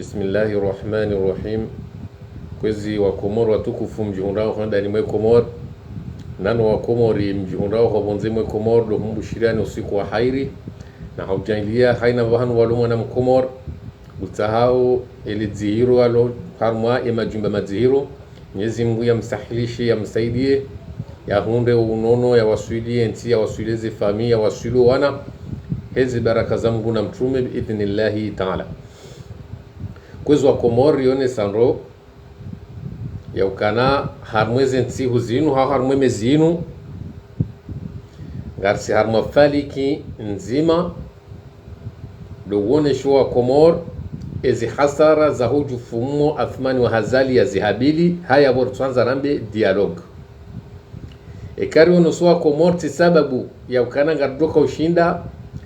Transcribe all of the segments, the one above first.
Bismillahirrahmanirrahim. Kwezi wa Komoro watukufu mjihundao kwa ndani mwe Komoro. Nano wa Komori mjihundao kwa bonze mwe Komoro do mbushiriani usiku wa hairi. Na haujailia haina wahanu walumu na mkomoro. Utahao ili zihiro walo harmwa ima jumba mazihiro. Mwenyezi Mungu ya msahilishi ya msaidie. Ya hunde unono ya wasuilie enti ya wasuileze fami ya wasuilu wana. Hezi baraka za Mungu na mtume biidhnillahi ta'ala. Kwezi wa Komoro yone sanro ya ukana harmweze nti huzinu harmwe mezinu garsi harmwa faliki nzima do wone shwa Komoro ezi hasara za huju fumo athmani wa hazali ya zihabili haya bortwanza rambe dialog ekari wono shwa Komoro ti sababu ya ukana gardoka ushinda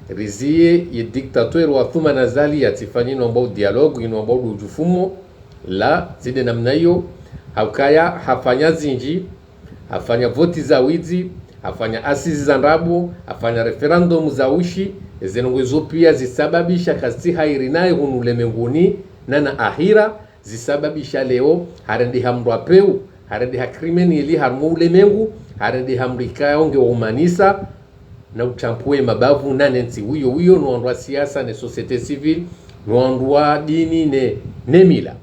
rizie ye diktateur wa thuma nazali ya tifani nomba dialogue inomba ujufumo la zide namna hiyo haukaya hafanya zinji hafanya voti za wizi hafanya asisi za ndabu hafanya referendum za ushi zenongozo pia zisababisha kasi hairi naye hunulemenguni na ahira zisababisha leo harendi hamrwa peu harendi hakrimeni ili harmu ulemengu harendi hamrika onge wa umanisa na utampue mabavu nanensi huyo nuandwa siasa ne societe civile nuandwa dini ne mila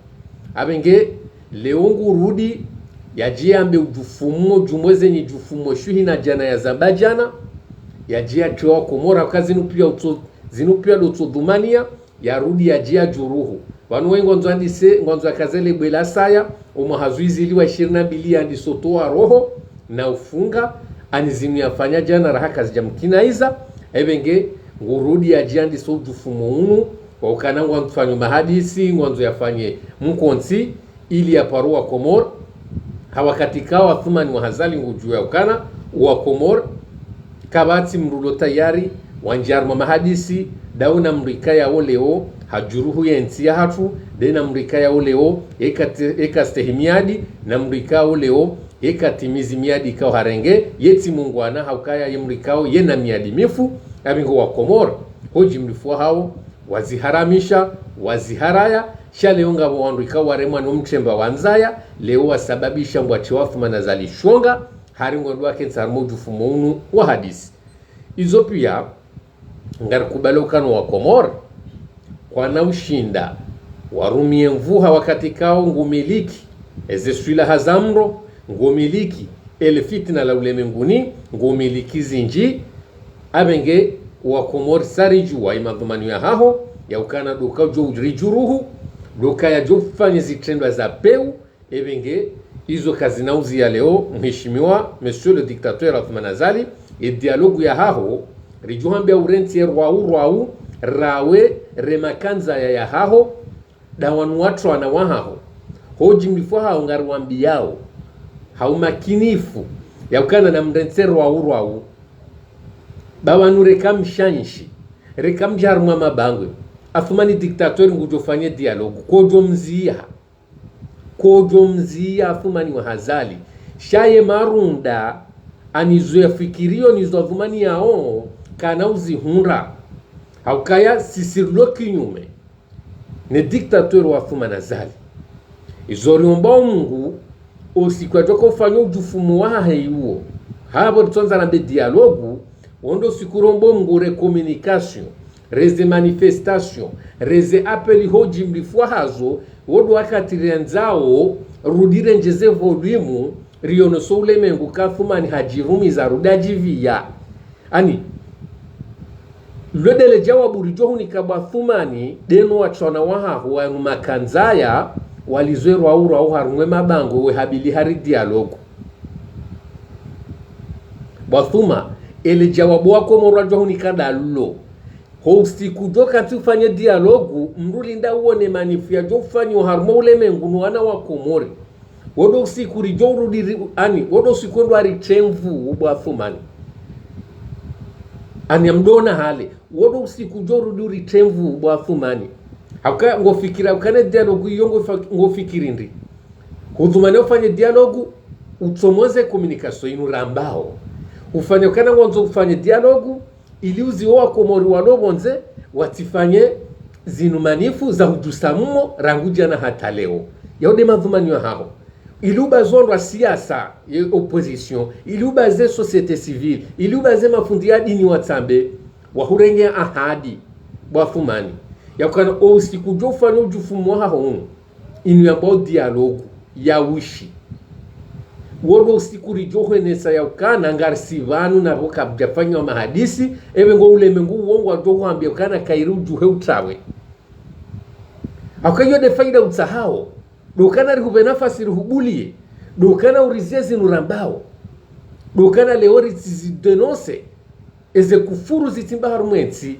abenge leongu rudi ya jiambe ujufumo jumweze ni jufumo shuhi na jana ya zabajana ya jia tuwa Komora kazi zinupia loto dhumania ya rudi ya jia juruhu wanuwe ngonzo ya kazele bwela saya umahazuizi iliwa 22 andi sotoa roho na ufunga anizinu yafanya jana raha kazi jamkinaiza ebenge ngurudi ya jiandi so dufumo unu wa ukanangwa mtufanyo mahadisi ngwanzo yafanye mkonsi ili ya parua Komoro hawakatika wa thumani wa hazali ngujua ukana wa Komoro kabati mrulo tayari wanjarma mahadisi dauna mrika ya oleo hajuruhu ya ntia hatu dena mrika ya oleo eka stehimiadi na mrika ya oleo timizi miadi kao harenge yeti mungwana haukaya yemrikao yena miadi mifu abingo wa Komoro hoji mlifua hao waziharamisha waziharaya shaleonga wandikao waremwa no mchemba wanzaya leo wasababisha mbwachi wafuma nazali shonga haringo ndwake nsarmoju fumounu wa hadisi izo pia ngar kubalokano wa Komoro kwa na ushinda warumie mvuha wakati kao ngumiliki ezeswila hazamro ngomiliki elfitna la ulemenguni ngomiliki zinji abenge wa Komoro sariju wa imadhumani ya haho ya ukana doka jo rijuruhu doka ya jo fanye zitendwa za peu ebenge hizo kazi nauzi ya leo mheshimiwa monsieur le dictateur Othman Azali e dialogue ya haho rijuhambia urenti rwau rawe remakanza ya haho dawanu watu wana wahaho hoji mlifua hao ngarwambi yao haumakinifu ya ukana na mrensero wa urwau bawanu rekamshanshi rekamjarmwa mabangwe afumani diktatori ngujofanye dialogu kojo mzia afumani wa hazali shaye marunda anizoya fikirio nizo afumani yao kana uzihunra haukaya sisirlo kinyume ne diktatori wa afumani hazali izoliomba Mungu osikwa joko ufanya ujufumu wahe yuo habo tuanza na dialogu ondo sikurombo ngure communication reze manifestation reze apeli hoji mlifua hazo wodo wakati renzao rudire njeze volumu riono so ulemengu kafumani hajirumi za rudajivia ani lodele jawabu rijohu nikabathumani deno wachona wahahu wa makanzaya walizweru auru au harumwe mabango we habili hari dialogu bathuma ele jawabu wako morajwa nikada lulo hosti kudoka tufanye dialogu mrulinda uone manifu ya jofanya harmo ulemengu wana wa Komori wodo sikuri jorudi ani wodo sikondo ari chemvu ubathumani ani amdona hale wodo sikujorudi uri chemvu ubathumani haka ngofikira ukane dialogu yongo ngofikirindi kuthumane ufanye dialogu utsomoze communication inurambao ufanye kana ngonzo ufanye dialogu ili uziwa Komori walobonze watifanye zinumanifu za hujusamumo ranguja na hata leo yaude madhumanyo hao iluba zondwa siasa ya opposition iluba ze societe civile iluba ze mafundi ya dini watsambe wahurenge ahadi bwafumani yakana usiku jofa no jufumo hao inu ya bao dialogue ya wishi wodo usiku rijohwe nesa ya ukana ngarsivanu na roka bjafanya mahadisi ebe ngo ule mengu uongo wa joho ambia ukana kairu juhe utrawe akayo de faida utsahao dokana rihube nafasi rihubulie dokana urizezi nurambao dokana leori zidenose eze kufuru zitimba harumwensi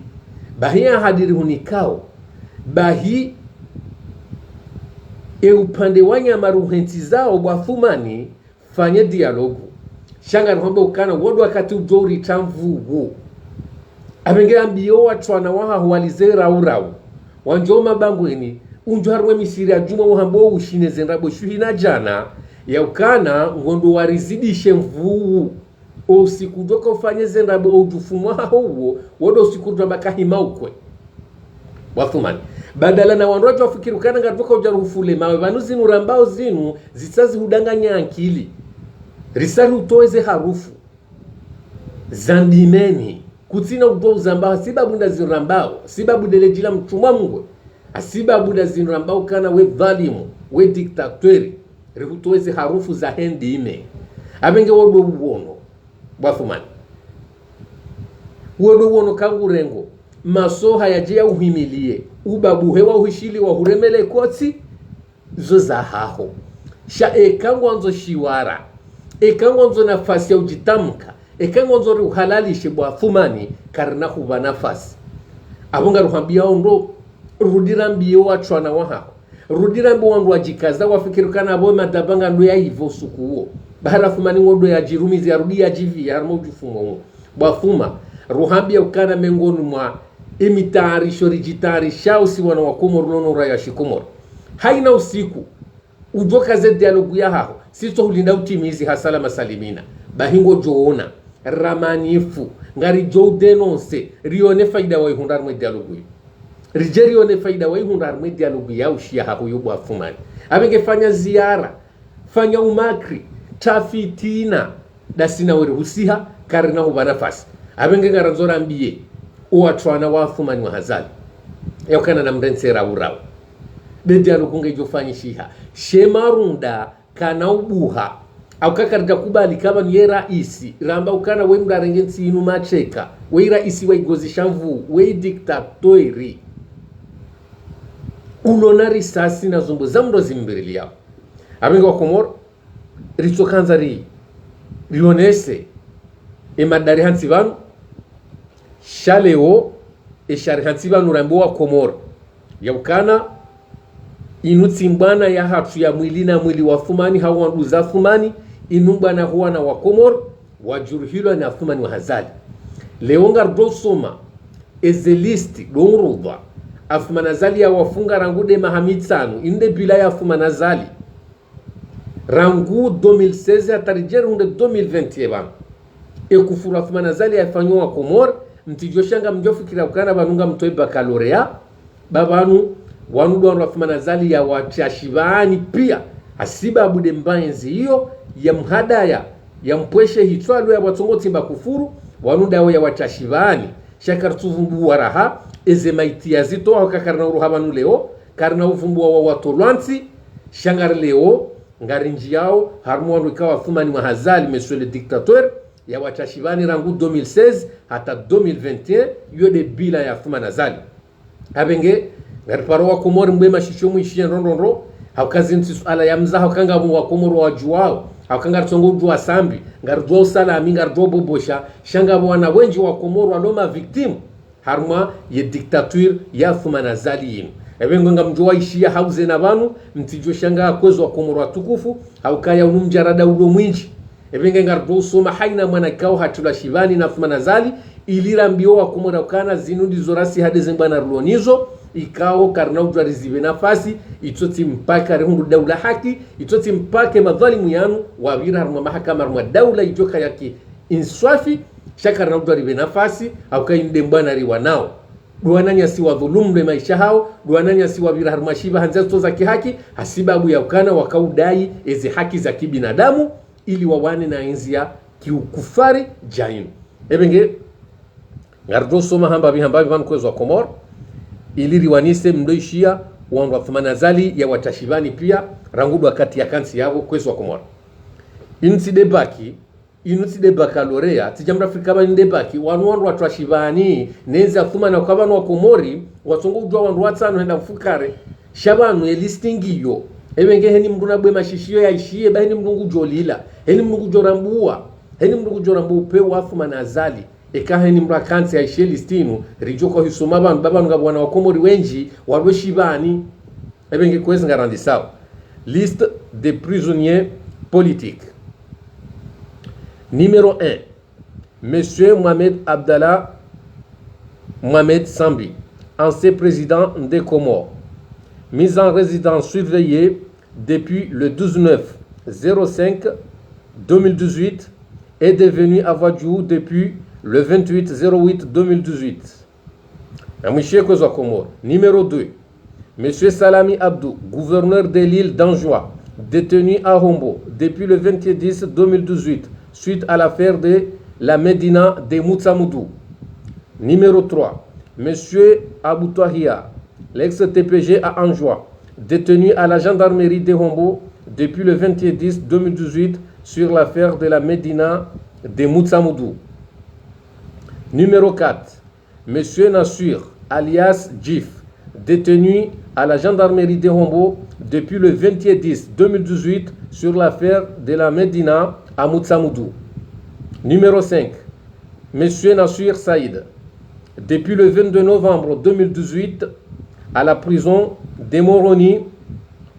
bahi ahadiri hunikao bahi upande wanya maruhenti zao bwafumani fanye dialogu shanga rihombe ukana wodo wakati ujori tamvugu abenge ambiyo watwana waha huwalize raurau wanjoma bangweni unjuharwe misiri ya juma uhambo ushine zenrabo shuhina jana ya ukana ngondo warizidishe mvuu usiku doka ufanye zenrabo ujufumwa huo wodo usiku doka kahima ukwe wathumani badala na wanrojo wafikiru kana ngatoka ujarufule mawe vanuzi nurambao zinu zitazi hudanganya akili risari utoeze harufu zandimeni kutina udo zambao sibabu nda zinrambao sibabu delejila mtumwa mngwe asibabu nda zinrambao kana we dhalimu we diktatori rihutoeze harufu za hendi ime abenge wodo uono wathumani wodo uono kangu rengo masoha yajea uhimilie ubabu hewa uhishili wa huremele koti zoza haho sha ekangwanzo shiwara ekangwanzo nafasi ya ujitamka ekangwanzo ruhalalishe bwafumani karina huba nafasi abunga ruhambia ondo rudirambiye wachwana wahaho rudirambi wandu wajikaza wafikirukana abo madabanga ndo ya hivyo suku huo bahara fumani ngodo ya jirumizi ya rudi ya jivi ya harmo ujufumo bwafuma ruhambia ukana mengonu mwa imitarisho rijitarisha usi wana wa Komoro nono raya shikomoro haina usiku ujoka ze dialogu ya hao sito hulinda utimizi hasala masalimina bahingo joona ramanifu ngari jo denonse rione faida wa ihundar mwe dialogu rijerione faida wa ihundar mwe dialogu ya ushia hapo yubo afumani abenge fanya ziara fanya umakri tafitina dasina weri husiha karina hubanafasi abenge ngaranzora mbiye uwatwana wafumani wa hazali yaukana na mrense raurau bediano kunge jofanyishiha shemarunda kana ubuha au kakarita kubali kama ni raisi ramba ukana we mdarengensi inu macheka we raisi wa igozi shamvu we diktatori unona risasi na zumbu zamdo zimbirili yao abenge wa Komoro richokanza rionese emadari hansi vanu shaleo esharihatsiba nurambo wa Komoro yaukana inutsimbana ya hatu ya mwili na mwili wa fumani hawa nduza fumani inumbana huwa na wa Komoro wajuruhilo na fumani wa hazali leonga dosoma ezelisti donrudwa afumana zali ya wafunga rangude mahamitsanu inde bila ya afumana zali rangu 2016 atarijeru hunde 2021 ekufuru afumana zali ya fanyo wa Komoro mtijoshanga mjofikira ukana banunga mtoi bakalorea babanu wanudu wanu wafumana zali ya wachashivani pia asiba abude mbaenzi hiyo ya mhadaya ya mpweshe hitwalo ya watongo timba kufuru wanuda ya wachashivani shakartuvumbu waraha eze maiti ya zito waka karna uruhabanu leo karna uvumbu wa watolwansi shangar leo ngarinji yao harmu wanu ikawa fumani wa hazali monsieur le dictateur ya wachashivani rangu 2016 hata 2021 yode bila ya fumana zali abenge ngariparo wa Komoro mbema shishomu ishia rondondo haukazi ntisu ala ya mza haukanga wa Komoro wa juwao haukanga tongo juwa sambi ngarudwa usala ami ngarudwa bobosha shanga wana wenji wa Komoro waloma victim harma ye dictature ya fumana zali yinu ebengo nga mjua ishia hauze na banu mtijo shanga kwezo wa Komoro wa tukufu haukaya unumjarada ulo mwinji ebenge ngarudwa usoma haina mwana kao hatula shivani na fumana zali ilira mbio wa Komoro ukana zinundi zorasi hade zembana rulonizo ikao karna ujarizive nafasi itoti mpaka rehundu daula haki itoti mpake madhalimu yanu wawira haruma mahakama haruma daula ijoka yaki inswafi shaka karna ujarizive nafasi au kainde mbana riwa nao duanani asiwa dhulumle maisha hao, duanani asiwa birahmashiba hanzazo za kihaki, hasibabu ya ukana wakaudai ezi haki za kibinadamu ili wawane na enzi ya kiukufari jainu. Ebenge ngardo soma hambabi vanu kwezwa Komor ili riwanise mdoishia wandu wafumanazali ya watashibani pia rangudu wakati ya kansi yao kwezwa Komor. Inuti debaka lorea tijamra Afrika bani debaki wandu watu washibani nezi afumana wakabanu wa Komori watungu udwa wandu watano henda mfukare shabanu elistingiyo ebenge heni mduna bwe mashishio ya ishie ba heni mdungu jolila heni mdungu jorambua heni mdungu jorambu upe wafumana azali eka heni mdungu kansi ya ishie listinu rijoko hisuma baba nga wana wa Komori wenji walwe shibani ebenge kwezi ngarandi sawa. Liste des prisonniers politiques. Numéro 1, Monsieur Mohamed Abdallah Mohamed Sambi, ancien président des Comores, mis en résidence surveillée depuis le 12/9/05/2018 et devenu Avadjou depuis le 28/08/2018. Numéro 2, Monsieur Salami Abdou, gouverneur de l'île d'Anjoua, détenu à Hombo depuis le 20-10/2018 suite à l'affaire de la Médina de Moutsamoudou. Numéro 3, Monsieur Aboutouahia, l'ex-TPG à Anjoua, détenu à la gendarmerie de Hombo depuis le 21-10/2018 sur l'affaire de la Médina de Moutsamoudou. Numéro 4, Monsieur Nassur, alias Djif, détenu à la gendarmerie de Hombo depuis le 21-10/2018 sur l'affaire de la Médina à Moutsamoudou. Numéro 5, Monsieur Nassir Saïd, depuis le 22 novembre 2018 à la prison de Moroni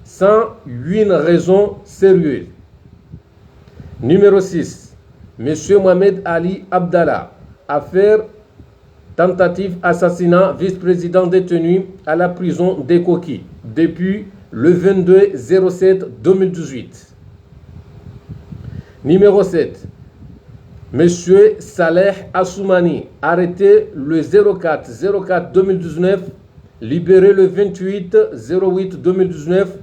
sans une raison sérieuse. Numéro 6, Monsieur Mohamed Ali Abdallah, affaire tentative assassinat vice-président détenu à la prison de Koki depuis le 22/07/2018. Numéro 7, Monsieur Saleh Assoumani, arrêté le 04/04/2019, libéré le 28/08/2019,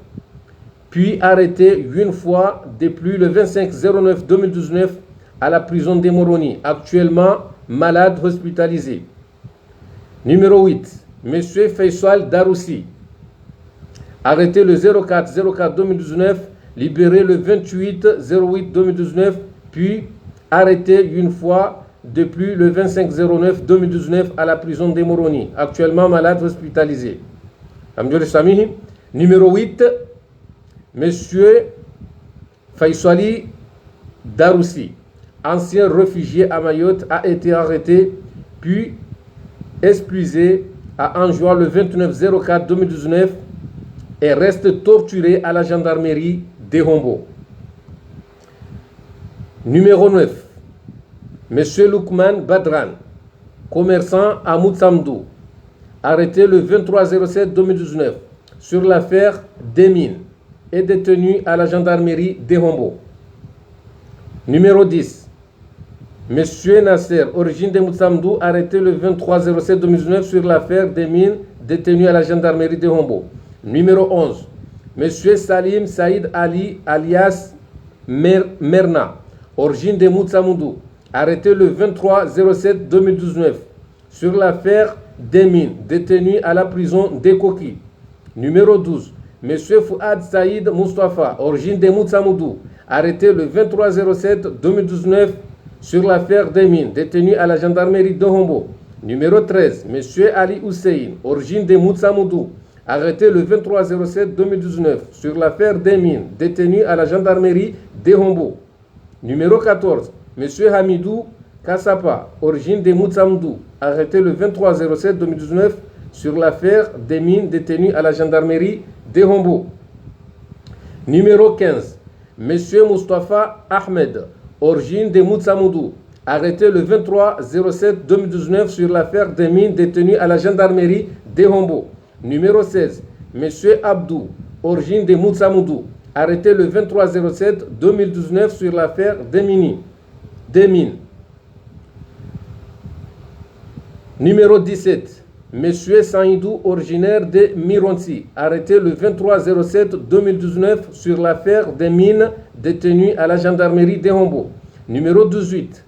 puis arrêté une fois depuis le 25/09/2019 à la prison de Moroni, actuellement malade hospitalisé. Numéro 8, Monsieur Faisal Daroussi, arrêté le 04/04/2019, libéré le 28/08/2019, puis arrêté une fois depuis le 25/09/2019 à la prison de Moroni, actuellement malade hospitalisé. Numéro 8, Monsieur Faisali Daroussi, ancien réfugié à Mayotte, a été arrêté puis expulsé à Anjoua le 29/04/2019 et reste torturé à la gendarmerie de Hombo. Numéro 9, Monsieur Lukman Badran, commerçant à Moutsamdou, arrêté le 23/07/2019 sur l'affaire des mines et détenu à la gendarmerie de Hombo. Numéro 10, Monsieur Nasser, origine de Moutsamdou, arrêté le 23/07/2019 sur l'affaire des mines, détenu à la gendarmerie de Hombo. Numéro 11, Monsieur Salim Saïd Ali, alias Merna, origine de Moutsamoudou, arrêté le 23/07/2019 sur l'affaire des mines, détenu à la prison de Koki. Numéro 12, Monsieur Fouad Saïd Mustafa, origine de Moutsamoudou, arrêté le 23/07/2019 sur l'affaire des mines, détenu à la gendarmerie de Hombo. Numéro 13, Monsieur Ali Hussein, origine de Moutsamoudou, arrêté le 23/07/2019 sur l'affaire des mines, détenu à la gendarmerie de Hombo. Numéro 14, Monsieur Hamidou Kassapa, origine de Moutsamoudou, arrêté le 23/07/2019 sur l'affaire des mines, détenu à la gendarmerie de Hombo. Numéro 15, Monsieur Mustafa Ahmed, origine de Moutsamoudou, arrêté le 23/07/2019 sur l'affaire des mines, détenu à la gendarmerie de Hombo. Numéro 16, Monsieur Abdou, origine de Moutsamoudou, arrêté le 23/07/2019 sur l'affaire des mines. Numéro 17, Monsieur Saïdou, originaire de Mironsi, arrêté le 23/07/2019 sur l'affaire des mines détenues à la gendarmerie de Hombo. Numéro 18.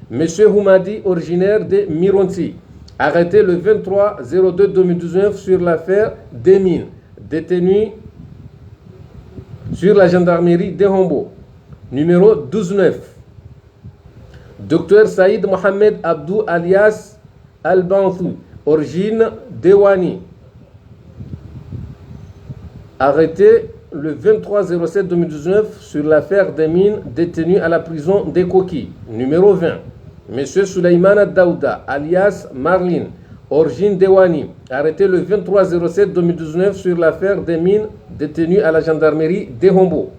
Monsieur Houmadi, originaire de Mironsi, arrêté le 23/02/2019 sur l'affaire des mines détenues sur la gendarmerie de Hombo. Numéro 19. Dr Saïd Mohamed Abdou alias Al-Banthou, origine d'Ewani, arrêté le 23/07/2019 sur l'affaire des mines détenues à la prison des Coquilles. Numéro 20. Monsieur Souleymane Daouda, alias Marlin, origine d'Ewani, arrêté le 23/07/2019 sur l'affaire des mines détenues à la gendarmerie de Hombo.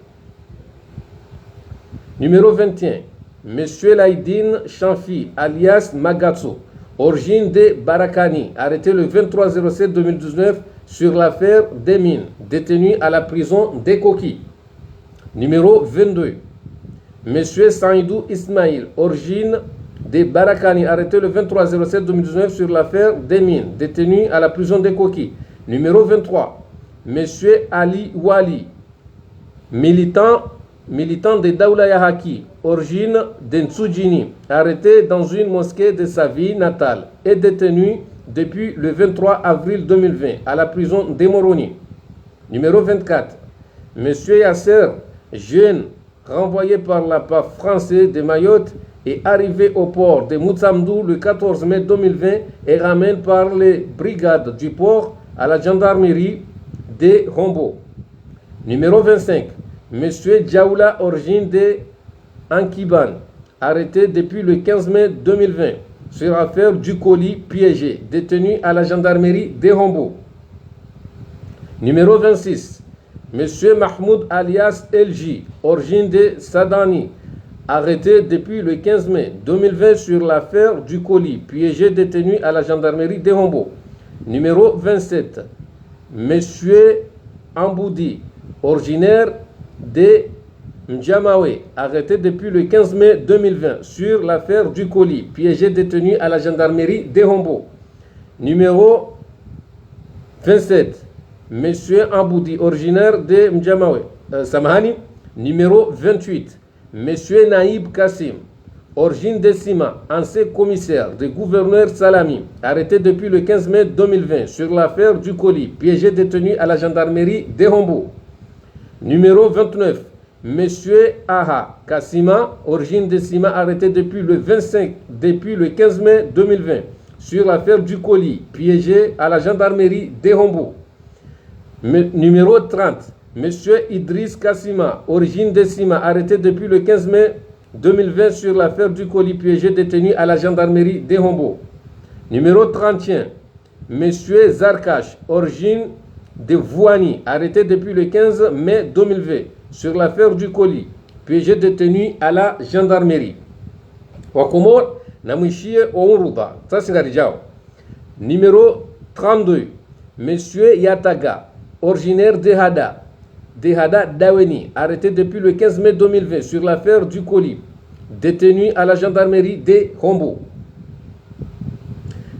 Numéro 21. Monsieur Laïdine Chanfi, alias Magatso, origine de Barakani, arrêté le 23/07/2019 sur l'affaire des mines détenues à la prison des Coquilles. Numéro 22. Monsieur Saïdou Ismail, origine de Barakani, arrêté le 23/07/2019 sur l'affaire des mines détenues à la prison des Coquilles. Numéro 23. Monsieur Ali Wali, militant de Daoula Yahaki, origine de Nsoudjini, arrêté dans une mosquée de sa ville natale et détenu depuis le 23 avril 2020 à la prison de Moroni. Numéro 24. Monsieur Yasser, jeune, renvoyé par la PAF français de Mayotte, est arrivé au port de Moutsamdou le 14 mai 2020 et ramène par les brigades du port à la gendarmerie de Hombo. Numéro 25. Monsieur Djaoula, origine de Ankiban, arrêté depuis le 15 mai 2020 sur l'affaire du colis piégé, détenu à la gendarmerie de Hombo. Numéro 26. Monsieur Mahmoud alias LJ, origine de Sadani, arrêté depuis le 15 mai 2020 sur l'affaire du colis piégé, détenu à la gendarmerie de Hombo. Numéro 27. Monsieur Amboudi, originaire de N'Djamawe, arrêté depuis le 15 mai 2020 sur l'affaire du colis piégé, détenu à la gendarmerie de Hombo. Numéro 27. Monsieur Amboudi, originaire de N'Djamawe, Samahani. Numéro 28. Monsieur Naïb Kassim, origine de Sima, ancien commissaire de gouverneur Salami, arrêté depuis le 15 mai 2020 sur l'affaire du colis piégé, détenu à la gendarmerie de Hombo. Numéro 29. Monsieur Aha Kassima, origine de Sima, arrêté depuis le 15 mai 2020 sur l'affaire du colis piégé à la gendarmerie de Hombo. Numéro 30. Monsieur Idriss Kassima, origine de Sima, arrêté depuis le 15 mai 2020 sur l'affaire du colis piégé, détenu à la gendarmerie de Hombo. Numéro 31. Monsieur Zarkash, origine de Vouani, arrêté depuis le 15 mai 2020 sur l'affaire du colis piégé, détenu à la gendarmerie. Wakomor Namishie Ouruda, ça c'est Garijao. Numéro 32. Monsieur Yataga, originaire de Hada Daweni, arrêté depuis le 15 mai 2020 sur l'affaire du colis, détenu à la gendarmerie de Hombo.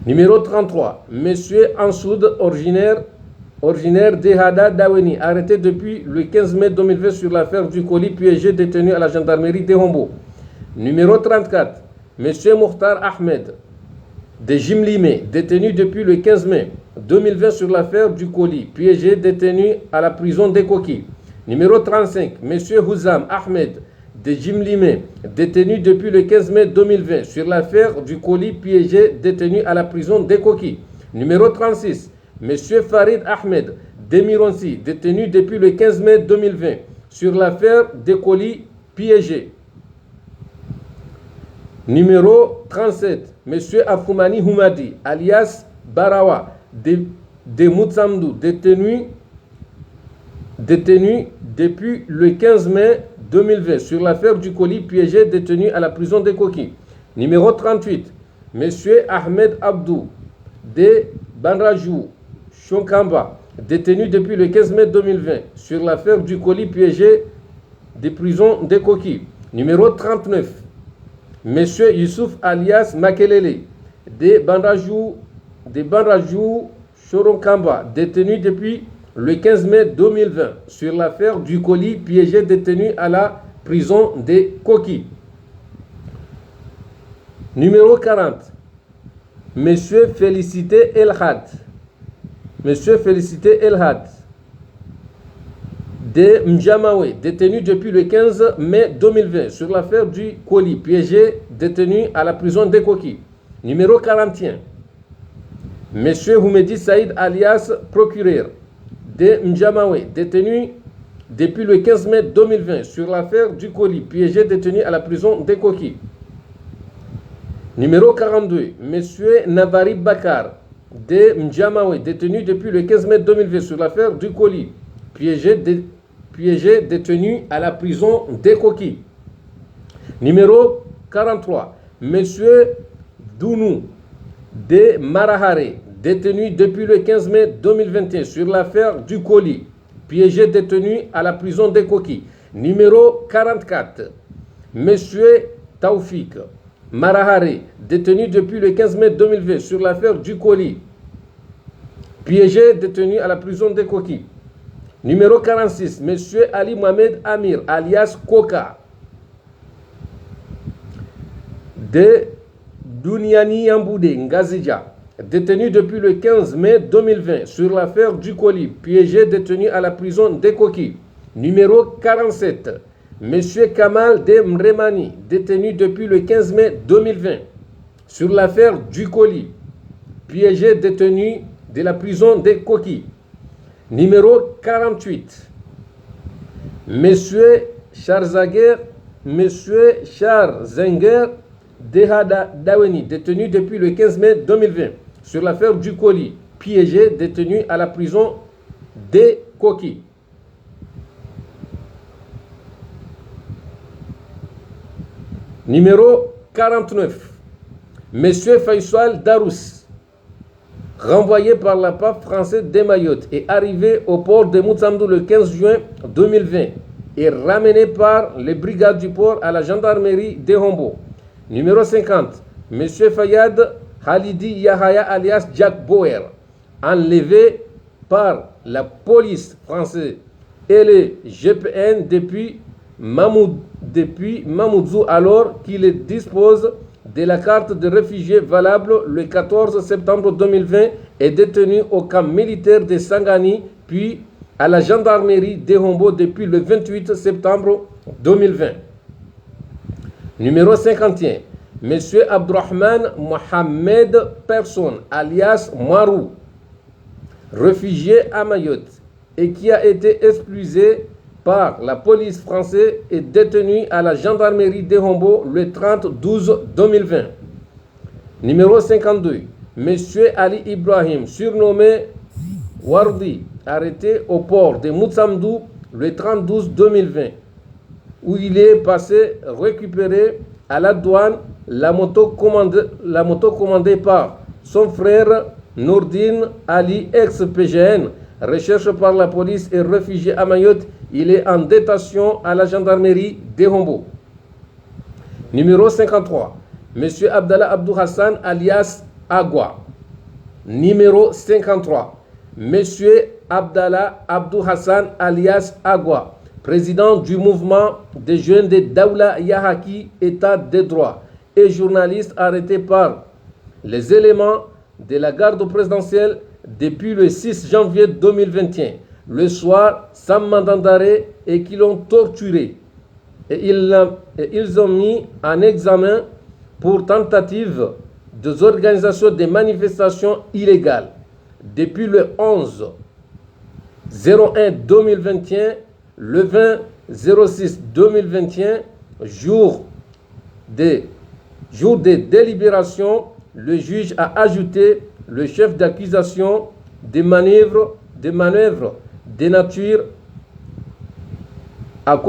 Numéro 33. Monsieur Ansoud, originaire de Hada Daweni, arrêté depuis le 15 mai 2020 sur l'affaire du colis piégé, détenu à la gendarmerie de Hombo. Numéro 34. Monsieur Mokhtar Ahmed, de Jimlimé, détenu depuis le 15 mai 2020 sur l'affaire du colis piégé, détenu à la prison des Coquilles. Numéro 35. Monsieur Houzam Ahmed, de Jimlimé, détenu depuis le 15 mai 2020 sur l'affaire du colis piégé, détenu à la prison des Coquilles. Numéro 36. Monsieur Farid Ahmed, de Mironsi, détenu depuis le 15 mai 2020 sur l'affaire des colis piégés. Numéro 37. Monsieur Afoumani Houmadi, alias Barawa, de Moutsamdou, détenu depuis le 15 mai 2020 sur l'affaire du colis piégé, détenu à la prison des Coquilles. Numéro 38. Monsieur Ahmed Abdou, de Banrajou, Chonkamba, détenu depuis le 15 mai 2020 sur l'affaire du colis piégé des prisons des Coquilles. Numéro 39. Monsieur Youssouf alias Makelele, de Banrajou de Banrajou Choronkamba, détenu depuis le 15 mai 2020 sur l'affaire du colis piégé détenu à la prison des Koki. Numéro 40. Monsieur Félicité Elhad. Monsieur Félicité Elhad de Mjamawe, détenu depuis le 15 mai 2020 sur l'affaire du colis piégé détenu à la prison des Koki. Numéro 41. Monsieur Houmedi Saïd alias procureur de Mjamawe, détenu depuis le 15 mai 2020 sur l'affaire du colis piégé détenu à la prison des Koki. Numéro 42. Monsieur Navari Bakar de Mjamawe, détenu depuis le 15 mai 2020 sur l'affaire du colis piégé détenu à la prison des Koki. Numéro 43. Monsieur Dounou de Marahare, détenu depuis le 15 mai 2021 sur l'affaire du colis piégé détenu à la prison des Koki. Numéro 44. Monsieur Taoufik Marahare, détenu depuis le 15 mai 2020 sur l'affaire du colis piégé détenu à la prison des Koki. Numéro 46, Monsieur Ali Mohamed Amir, alias Koka, de Douniani Yamboudé, Ngazidja, détenu depuis le 15 mai 2020 sur l'affaire du colis piégé détenu à la prison des Koki. Numéro 47, Monsieur Kamal de Mremani, détenu depuis le 15 mai 2020 sur l'affaire du colis piégé détenu de la prison des Koki. Numéro 48. Monsieur Charzaguer, Monsieur Charzenger Dehada Daweni, détenu depuis le 15 mai 2020 sur l'affaire du colis piégé détenu à la prison des Koki. Numéro 49. Monsieur Faisal Darous, renvoyé par la pape française de Mayotte, est arrivé au port de Moutsamdou le 15 juin 2020 et ramené par les brigades du port à la gendarmerie de Hombo. Numéro 50. Monsieur Fayad Halidi Yahaya alias Jack Bauer, enlevé par la police française et le GPN depuis Mamoudzou alors qu'il dispose de la carte de réfugié valable le 14 septembre 2020 est détenu au camp militaire de Sangani puis à la gendarmerie de Hombo depuis le 28 septembre 2020. Numéro 51. Monsieur Abdourahman Mohamed Person alias Marou, réfugié à Mayotte et qui a été expulsé par la police française est détenu à la gendarmerie de Hombo le 30-12-2020. Numéro 52. Monsieur Ali Ibrahim, surnommé Wardi, arrêté au port de Moutsamdou le 30-12-2020, où il est passé récupérer à la douane la moto commandée par son frère Nourdine Ali, ex-PGN, recherche par la police et réfugié à Mayotte. Il est en détention à la gendarmerie de Hombo. Numéro 53. Monsieur Abdallah Abdou Hassan alias Agua. Numéro 53. Monsieur Abdallah Abdou Hassan alias Agua, président du mouvement des jeunes de Daoula Yahaki, État de droit, et journaliste arrêté par les éléments de la garde présidentielle depuis le 6 janvier 2021. Le soir, sans mandat d'arrêt, et qui l'ont torturé. Et ils ont mis en examen pour tentative de organisation des manifestations illégales. Depuis le 11-01-2021, le 20-06-2021, jour de délibération, le juge a ajouté le chef d'accusation des manœuvres de nature à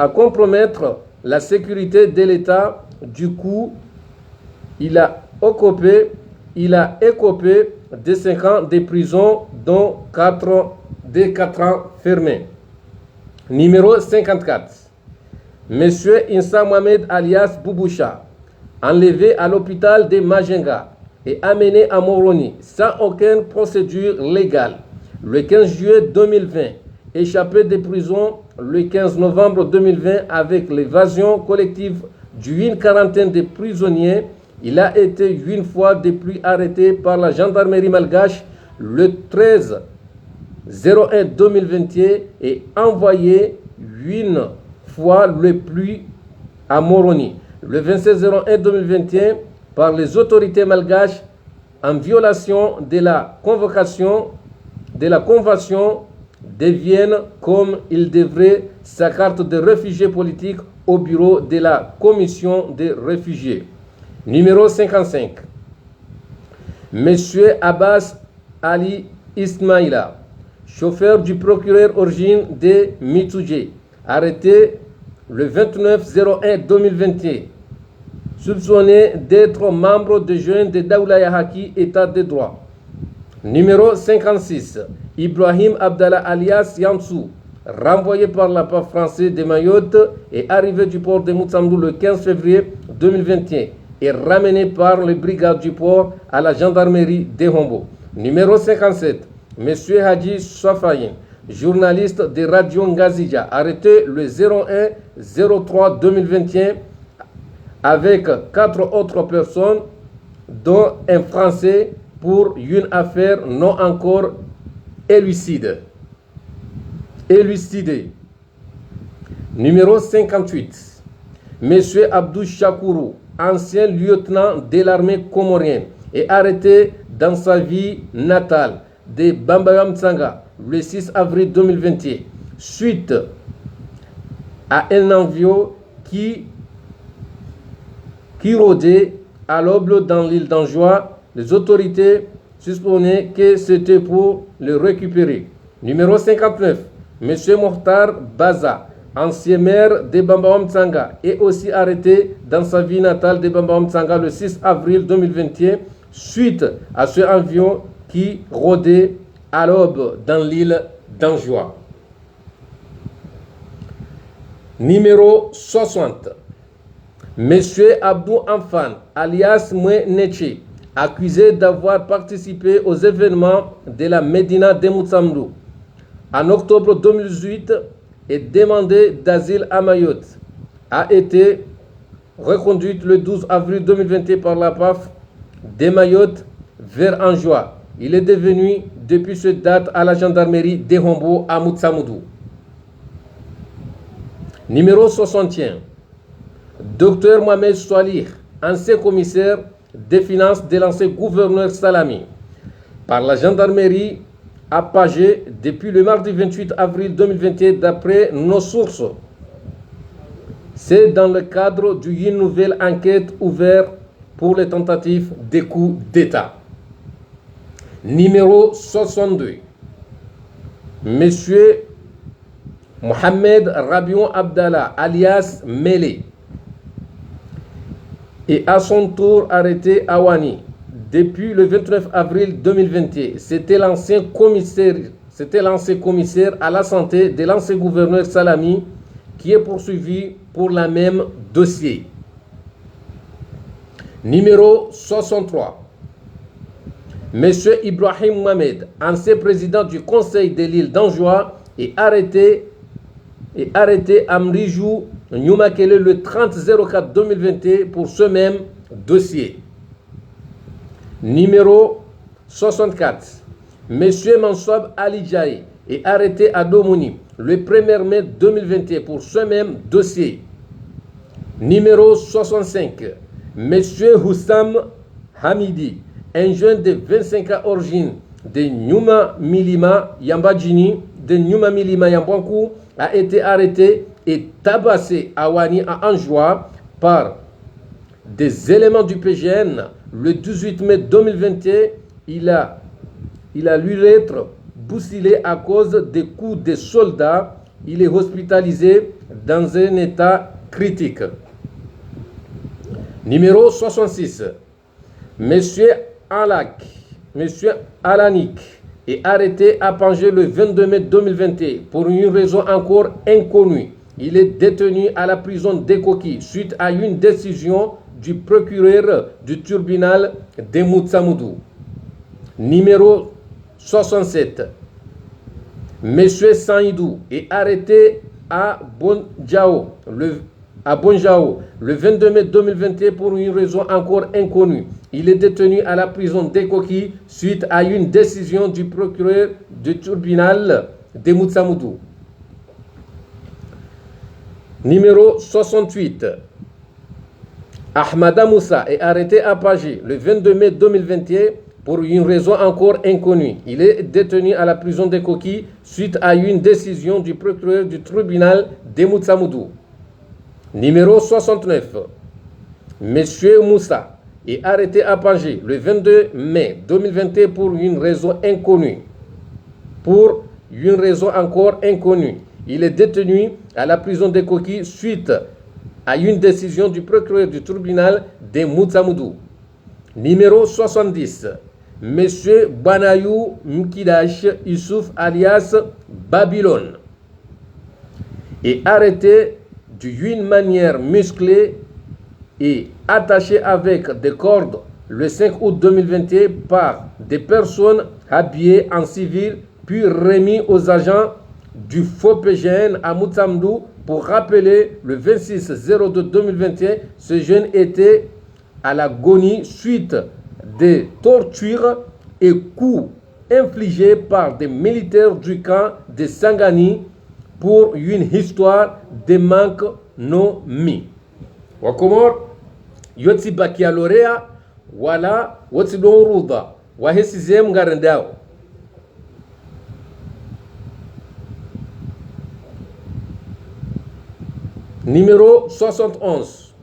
compromettre la sécurité de l'État. Du coup, il a écopé de 5 ans de prison, dont 4 ans fermés. Numéro 54. Monsieur Insa Mohamed alias Bouboucha, enlevé à l'hôpital de Majenga et amené à Moroni sans aucune procédure légale le 15 juillet 2020. Échappé de prison le 15 novembre 2020 avec l'évasion collective d'une quarantaine de prisonniers, il a été une fois de plus arrêté par la gendarmerie malgache le 13/01/2021 et envoyé une fois le plus à Moroni le 27/01/2021 par les autorités malgaches en violation de la convention de Vienne, comme il devrait sa carte de réfugié politique au bureau de la commission des réfugiés. Numéro 55. Monsieur Abbas Ali Ismaïla, chauffeur du procureur origine de Mitoudjé, arrêté le 29/01/2021, soupçonné d'être membre de jeunes de Daoulaya Haki, état de droit. Numéro 56. Ibrahim Abdallah alias Yansou, renvoyé par la PAF français de Mayotte et arrivé du port de Moutsamdou le 15 février 2021 et ramené par les brigades du port à la gendarmerie de Hombo. Numéro 57. Monsieur Hadji Safayin, journaliste de Radio Ngazija, arrêté le 01/03/2021 avec 4 autres personnes, dont un Français, pour une affaire non encore élucidée. Numéro 58. Monsieur Abdou Chakourou, ancien lieutenant de l'armée comorienne, est arrêté dans sa ville natale de Bambayam Tsanga le 6 avril 2021 suite à un envion qui rôdait à l'aube dans l'île d'Anjoua. Les autorités soupçonnaient que c'était pour le récupérer. Numéro 59. Monsieur Mokhtar Baza, ancien maire de Bambayam Tsanga, est aussi arrêté dans sa ville natale de Bambayam Tsanga le 6 avril 2021 suite à ce avion qui rôdait à l'aube dans l'île d'Anjoua. Numéro 60. Monsieur Abdou Amfan, alias Moué Neche, accusé d'avoir participé aux événements de la Médina de Moutsamdou en octobre 2018 et demandé d'asile à Mayotte, a été reconduite le 12 avril 2021 par la PAF de Mayotte vers Anjoua. Il est devenu depuis cette date à la gendarmerie de Hombo à Moutsamdou. Numéro 61. Docteur Mohamed Soalih, ancien commissaire des finances de l'ancien gouverneur Salami, par la gendarmerie à Pagé depuis le mardi 28 avril 2021 d'après nos sources. C'est dans le cadre d'une nouvelle enquête ouverte pour les tentatives de coup d'État. Numéro 62. Monsieur Mohamed Rabion Abdallah, alias Mele, est à son tour arrêté à Wani depuis le 29 avril 2021. C'était l'ancien commissaire à la santé de l'ancien gouverneur Salami qui est poursuivi pour le même dossier. Numéro 63. Monsieur Ibrahim Mohamed, ancien président du conseil de l'île d'Anjoua, est arrêté à Mrijou, Nyumakele, le 30/04/2021 pour ce même dossier. Numéro 64. Monsieur Mansoub Ali Djaï est arrêté à Domoni le 1er mai 2021 pour ce même dossier. Numéro 65. Monsieur Houssam Hamidi, un jeune de 25 ans origine de Nyuma Milima Yambadjini, de Nyuma Milima Yambankou, a été arrêté et tabassé à Wani à Anjoua par des éléments du PGN le 18 mai 2021. Il a lu l'être bousculé à cause des coups des soldats. Il est hospitalisé dans un état critique. Numéro 66. Monsieur Alanik est arrêté à Pangé le 22 mai 2021 pour une raison encore inconnue. Il est détenu à la prison d'Ekoki suite à une décision du procureur du tribunal de Moutsamoudou. Numéro 67. Monsieur Saïdou est arrêté à Bonjao le 22 mai 2021 pour une raison encore inconnue. Il est détenu à la prison d'Ekoki suite à une décision du procureur du tribunal de Moutsamoudou. Numéro 68. Ahmada Moussa est arrêté à Pagé le 22 mai 2021 pour une raison encore inconnue. Il est détenu à la prison d'Ekoki suite à une décision du procureur du tribunal de Moutsamoudou. Numéro 69. Monsieur Moussa est arrêté à Pagé le 22 mai 2021 pour une raison inconnue. Pour une raison encore inconnue. Il est détenu à la prison d'Ekoki suite à une décision du procureur du tribunal de Moutsamoudou. Numéro 70. Monsieur Banayou Mkidash Issouf alias Babylone est arrêté d'une manière musclée et attaché avec des cordes le 5 août 2021 par des personnes habillées en civil puis remis aux agents du faux PGN à Moutsamoudou. Pour rappeler, le 26/02/2021, ce jeune était à l'agonie suite des tortures et coups infligés par des militaires du camp de Sangani pour une histoire de manque non mis. Wakomor, yotsi bakialorea, wala wotsi donruda, wahesizem garendao. Numéro 71.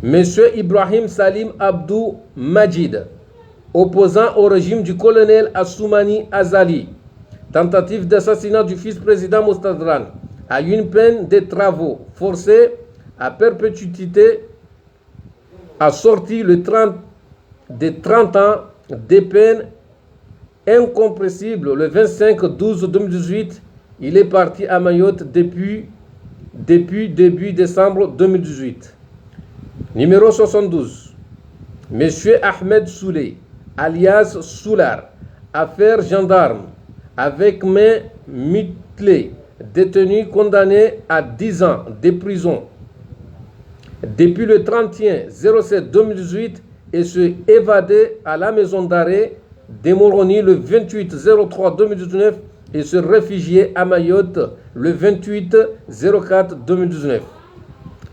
Monsieur Ibrahim Salim Abdou Majid, opposant au régime du colonel Assoumani Azali. Tentative d'assassinat du fils-président Moustadran à une peine de travaux forcés à perpétuité a sorti le 30 ans de peine incompressible le 25/12/2018. Il est parti à Mayotte depuis début décembre 2018. Numéro 72. Monsieur Ahmed Souley, alias Soular, affaire gendarme, avec main mutilée, détenu condamné à 10 ans de prison depuis le 31/07/2018 et se évadé à la maison d'arrêt de Moroni le 28/03/2019 et se réfugié à Mayotte le 28/04/2019.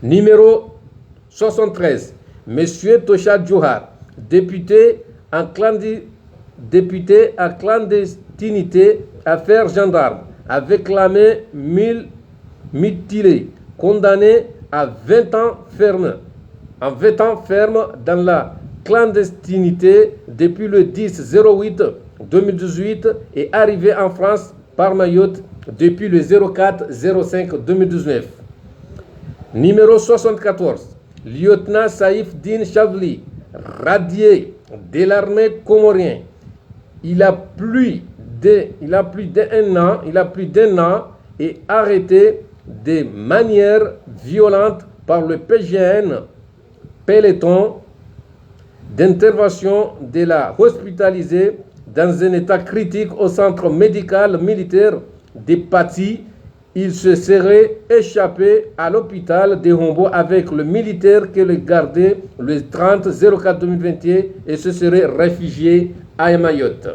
Numéro 73. Monsieur Tosha Djouhar, député en clandestinité, affaire gendarme, avec la main mutilée, condamné à 20 ans ferme dans la clandestinité depuis le 10/08/2018 et arrivé en France par Mayotte depuis le 04/05/2019. Numéro 74. Lieutenant Saïf Din Chavli, radié de l'armée comorienne. Il a plus d'un an et arrêté de manière violente par le PGN, peloton d'intervention de la hospitalisée dans un état critique au centre médical militaire de Pati. Il se serait échappé à l'hôpital de Hombo avec le militaire qui le gardait le 30/04/2021 et se serait réfugié à Mayotte.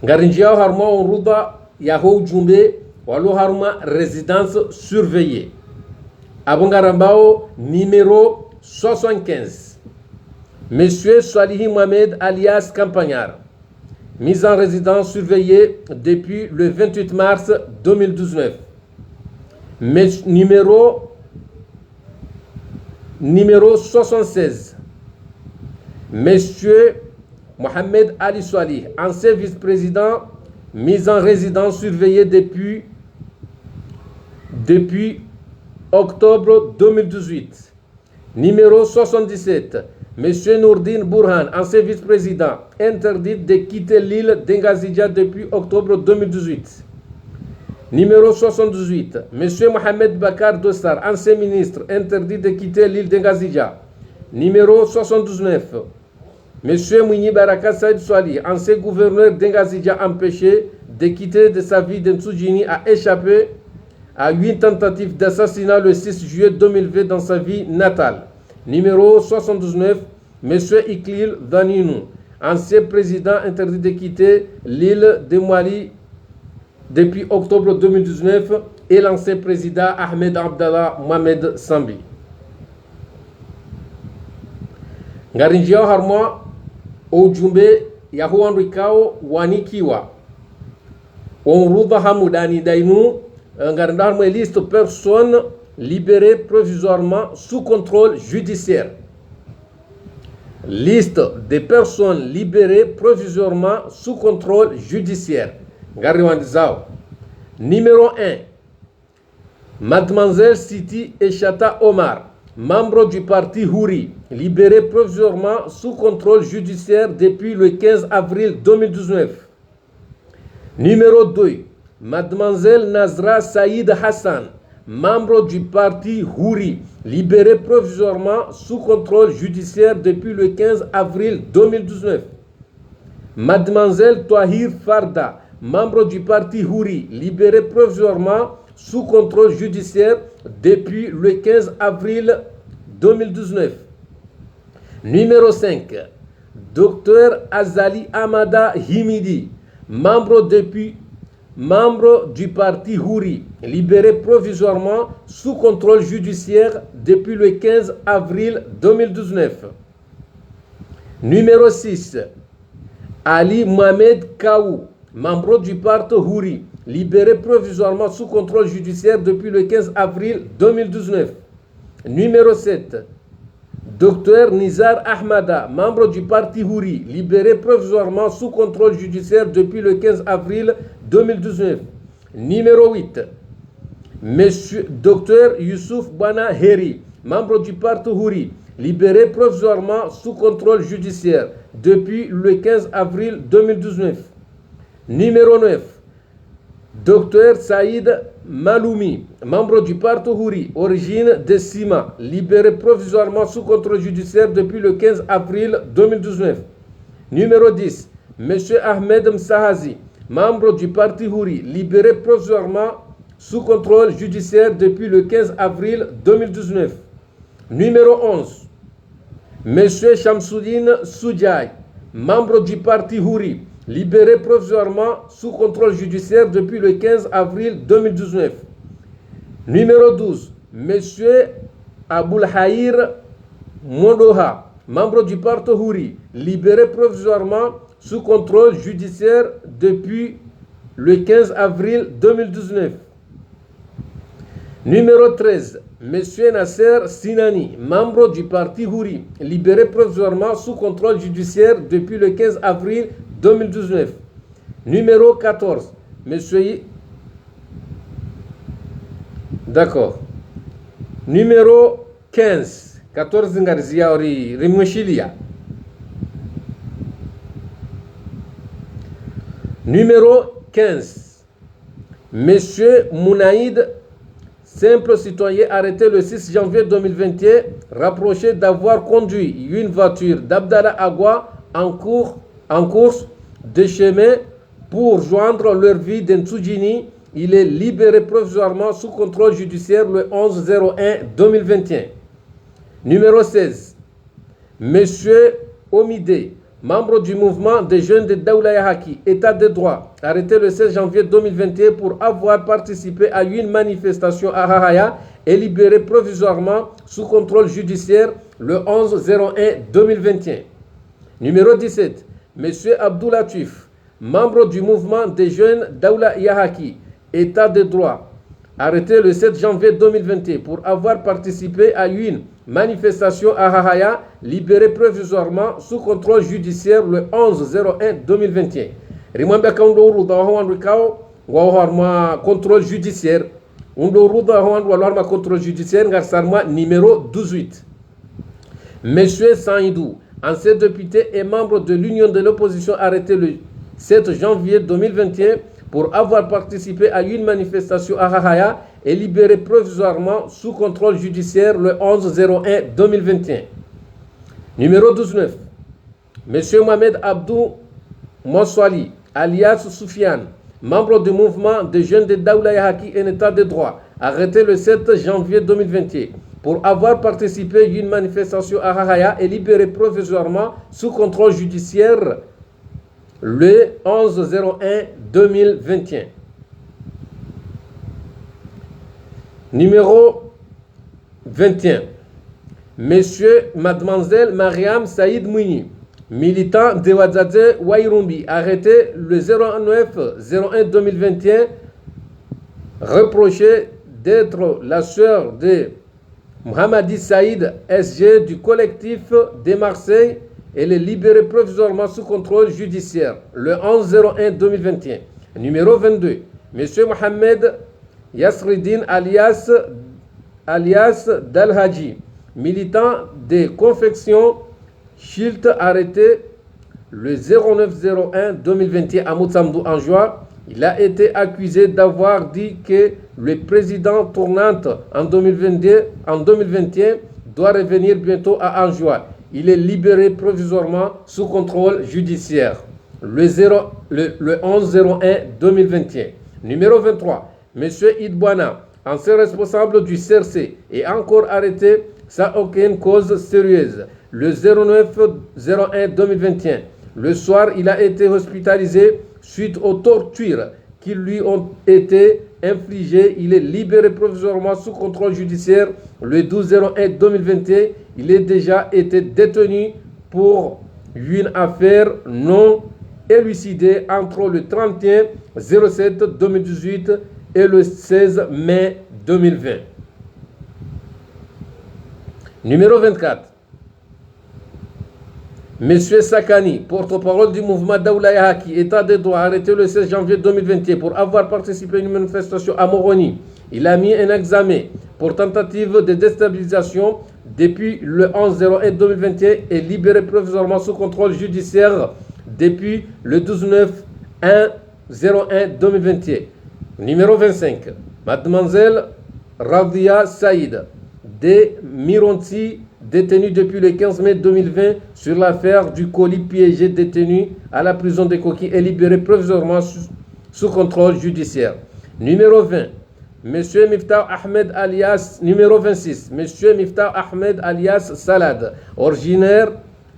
Ngarinjia harma onruda yaho jumbe walo harma résidence surveillée. Abongarambao numéro 75. Monsieur Salihi Mohamed alias Campagnard, mise en résidence surveillée depuis le 28 mars 2019. Numéro 76. Monsieur Mohamed Ali Salih, ancien vice-président, mis en résidence surveillée depuis octobre 2018. Numéro 77. Monsieur Nourdine Bourhan, ancien vice-président, interdit de quitter l'île d'Engazidja depuis octobre 2018. Numéro 78, Monsieur Mohamed Bakar Dossar, ancien ministre, interdit de quitter l'île d'Engazija. Numéro 79, Monsieur Mouni Baraka Saïd Swali, ancien gouverneur d'Engazija, empêché de quitter de sa vie d'Ntsujini, a échappé à 8 tentatives d'assassinat le 6 juillet 2020 dans sa vie natale. Numéro 79, Monsieur Iklil Vaninou, ancien président, interdit de quitter l'île de Mali depuis octobre 2019, et l'ancien président Ahmed Abdallah Mohamed Sambi. Ngarinjia harma ujumbe yahuan rikao wanikiwa onruba hamudani dainu ngaranda harma liste personnes libérées provisoirement sous contrôle judiciaire. Liste des personnes libérées provisoirement sous contrôle judiciaire. Numéro 1, Mademoiselle Siti Eshata Omar, membre du parti Houri, libérée provisoirement sous contrôle judiciaire depuis le 15 avril 2019. Numéro 2, Mademoiselle Nazra Saïd Hassan, membre du parti Houri, libérée provisoirement sous contrôle judiciaire depuis le 15 avril 2019. Mademoiselle Touahir Farda, membre du parti Houri, libérée provisoirement sous contrôle judiciaire depuis le 15 avril 2019. Numéro 5, Dr Azali Amada Himidi, membre du parti Houri, libéré provisoirement sous contrôle judiciaire depuis le 15 avril 2019. Numéro 6, Ali Mohamed Kaou, membre du parti Houri, libéré provisoirement sous contrôle judiciaire depuis le 15 avril 2019. Numéro 7, Dr Nizar Ahmada, membre du parti Houri, libéré provisoirement sous contrôle judiciaire depuis le 15 avril 2019. Numéro 8, Monsieur Dr Youssouf Bana Heri, membre du parti Houri, libéré provisoirement sous contrôle judiciaire depuis le 15 avril 2019. Numéro 9, Dr Saïd Maloumi, membre du parti Houri, origine de Sima, libéré provisoirement sous contrôle judiciaire depuis le 15 avril 2019. Numéro 10, Monsieur Ahmed Msahazi, membre du parti Houri, libéré provisoirement sous contrôle judiciaire depuis le 15 avril 2019. Numéro 11, Monsieur Shamsuddin Soudjaï, membre du parti Houri, libéré provisoirement sous contrôle judiciaire depuis le 15 avril 2019. Numéro 12, Monsieur Aboulhaïr Mondoha, membre du parti Houri, libéré provisoirement sous contrôle judiciaire depuis le 15 avril 2019. Numéro 13, Monsieur Nasser Sinani, membre du parti Houri, libéré provisoirement sous contrôle judiciaire depuis le 15 avril 2019. Numéro 14, Monsieur... D'accord. Numéro 15, 14 Ngarzia Ori Rimouchilia. Numéro 15, Monsieur Mounaïd, simple citoyen arrêté le 6 janvier 2021, rapproché d'avoir conduit une voiture d'Abdallah Agua en course de chemin pour joindre leur vie d'Ntsujini. Il est libéré provisoirement sous contrôle judiciaire le 11-01-2021. Numéro 16, Monsieur Omide, membre du mouvement des jeunes de Daoula Yahaki, État de droit, arrêté le 16 janvier 2021 pour avoir participé à une manifestation à Hahaya et libéré provisoirement sous contrôle judiciaire le 11-01-2021. Numéro 17, Monsieur Abdoulatif, membre du mouvement des jeunes Daoula Yahaki, État de droit, arrêté le 7 janvier 2021 pour avoir participé à une manifestation à Hahaya, libéré provisoirement sous contrôle judiciaire le 11-01-2021. Rimambia Kaundo Ruda Hoan Rikao, Waharma contrôle judiciaire, Undo Ruda Hoan Walarma contrôle judiciaire, Garsarma numéro 18. Monsieur Saïdou, ancien député et membre de l'Union de l'opposition, arrêté le 7 janvier 2021 pour avoir participé à une manifestation à Rahaya est libéré provisoirement sous contrôle judiciaire le 11/01/2021. Numéro 12-9. Monsieur Mohamed Abdou Moussouali, alias Soufiane, membre du mouvement des jeunes de Daoula Yahaki en état de droit, arrêté le 7 janvier 2021 pour avoir participé à une manifestation à Rahaya et libéré provisoirement sous contrôle judiciaire le 11/01/2021. Numéro 21. Monsieur, Mademoiselle Mariam Saïd Mouni, militant de Ouadzadze Wairumbi, arrêté le 09/01/2021, reproché d'être la sœur de Mohamadi Saïd SG du collectif de Marseille. Elle est libérée provisoirement sous contrôle judiciaire le 11/01/2021. Numéro 22. Monsieur Mohamed Yasridine alias Dalhaji, militant des confections Shilt, arrêté le 09/01/2021 à Moutsamdou en juin. Il a été accusé d'avoir dit que le président tournante en 2021 doit revenir bientôt à Anjoua. Il est libéré provisoirement sous contrôle judiciaire le 11/01/2021. Numéro 23. Monsieur Idbouana, ancien responsable du CRC, est encore arrêté sans aucune cause sérieuse le 09/01/2021. Le soir, il a été hospitalisé suite aux tortures qui lui ont été infligées. Il est libéré provisoirement sous contrôle judiciaire le 12/01/2021. Il a déjà été détenu pour une affaire non élucidée entre le 31/07/2018 et le 16 mai 2020. Numéro 24. Monsieur Sakani, porte-parole du mouvement Daoula Yahaki, état de droit, arrêté le 16 janvier 2021 pour avoir participé à une manifestation à Moroni. Il a mis un examen pour tentative de déstabilisation depuis le 11/01/2021 et libéré provisoirement sous contrôle judiciaire depuis le 12/9/01/2021. Numéro 25. Mademoiselle Radia Saïd, de Mironti, détenue depuis le 15 mai 2020 sur l'affaire du colis piégé, détenu à la prison de Koki et libéré provisoirement sous contrôle judiciaire. Numéro 20. Monsieur Miftah Ahmed alias, numéro 26. Monsieur Miftah Ahmed alias Salad, originaire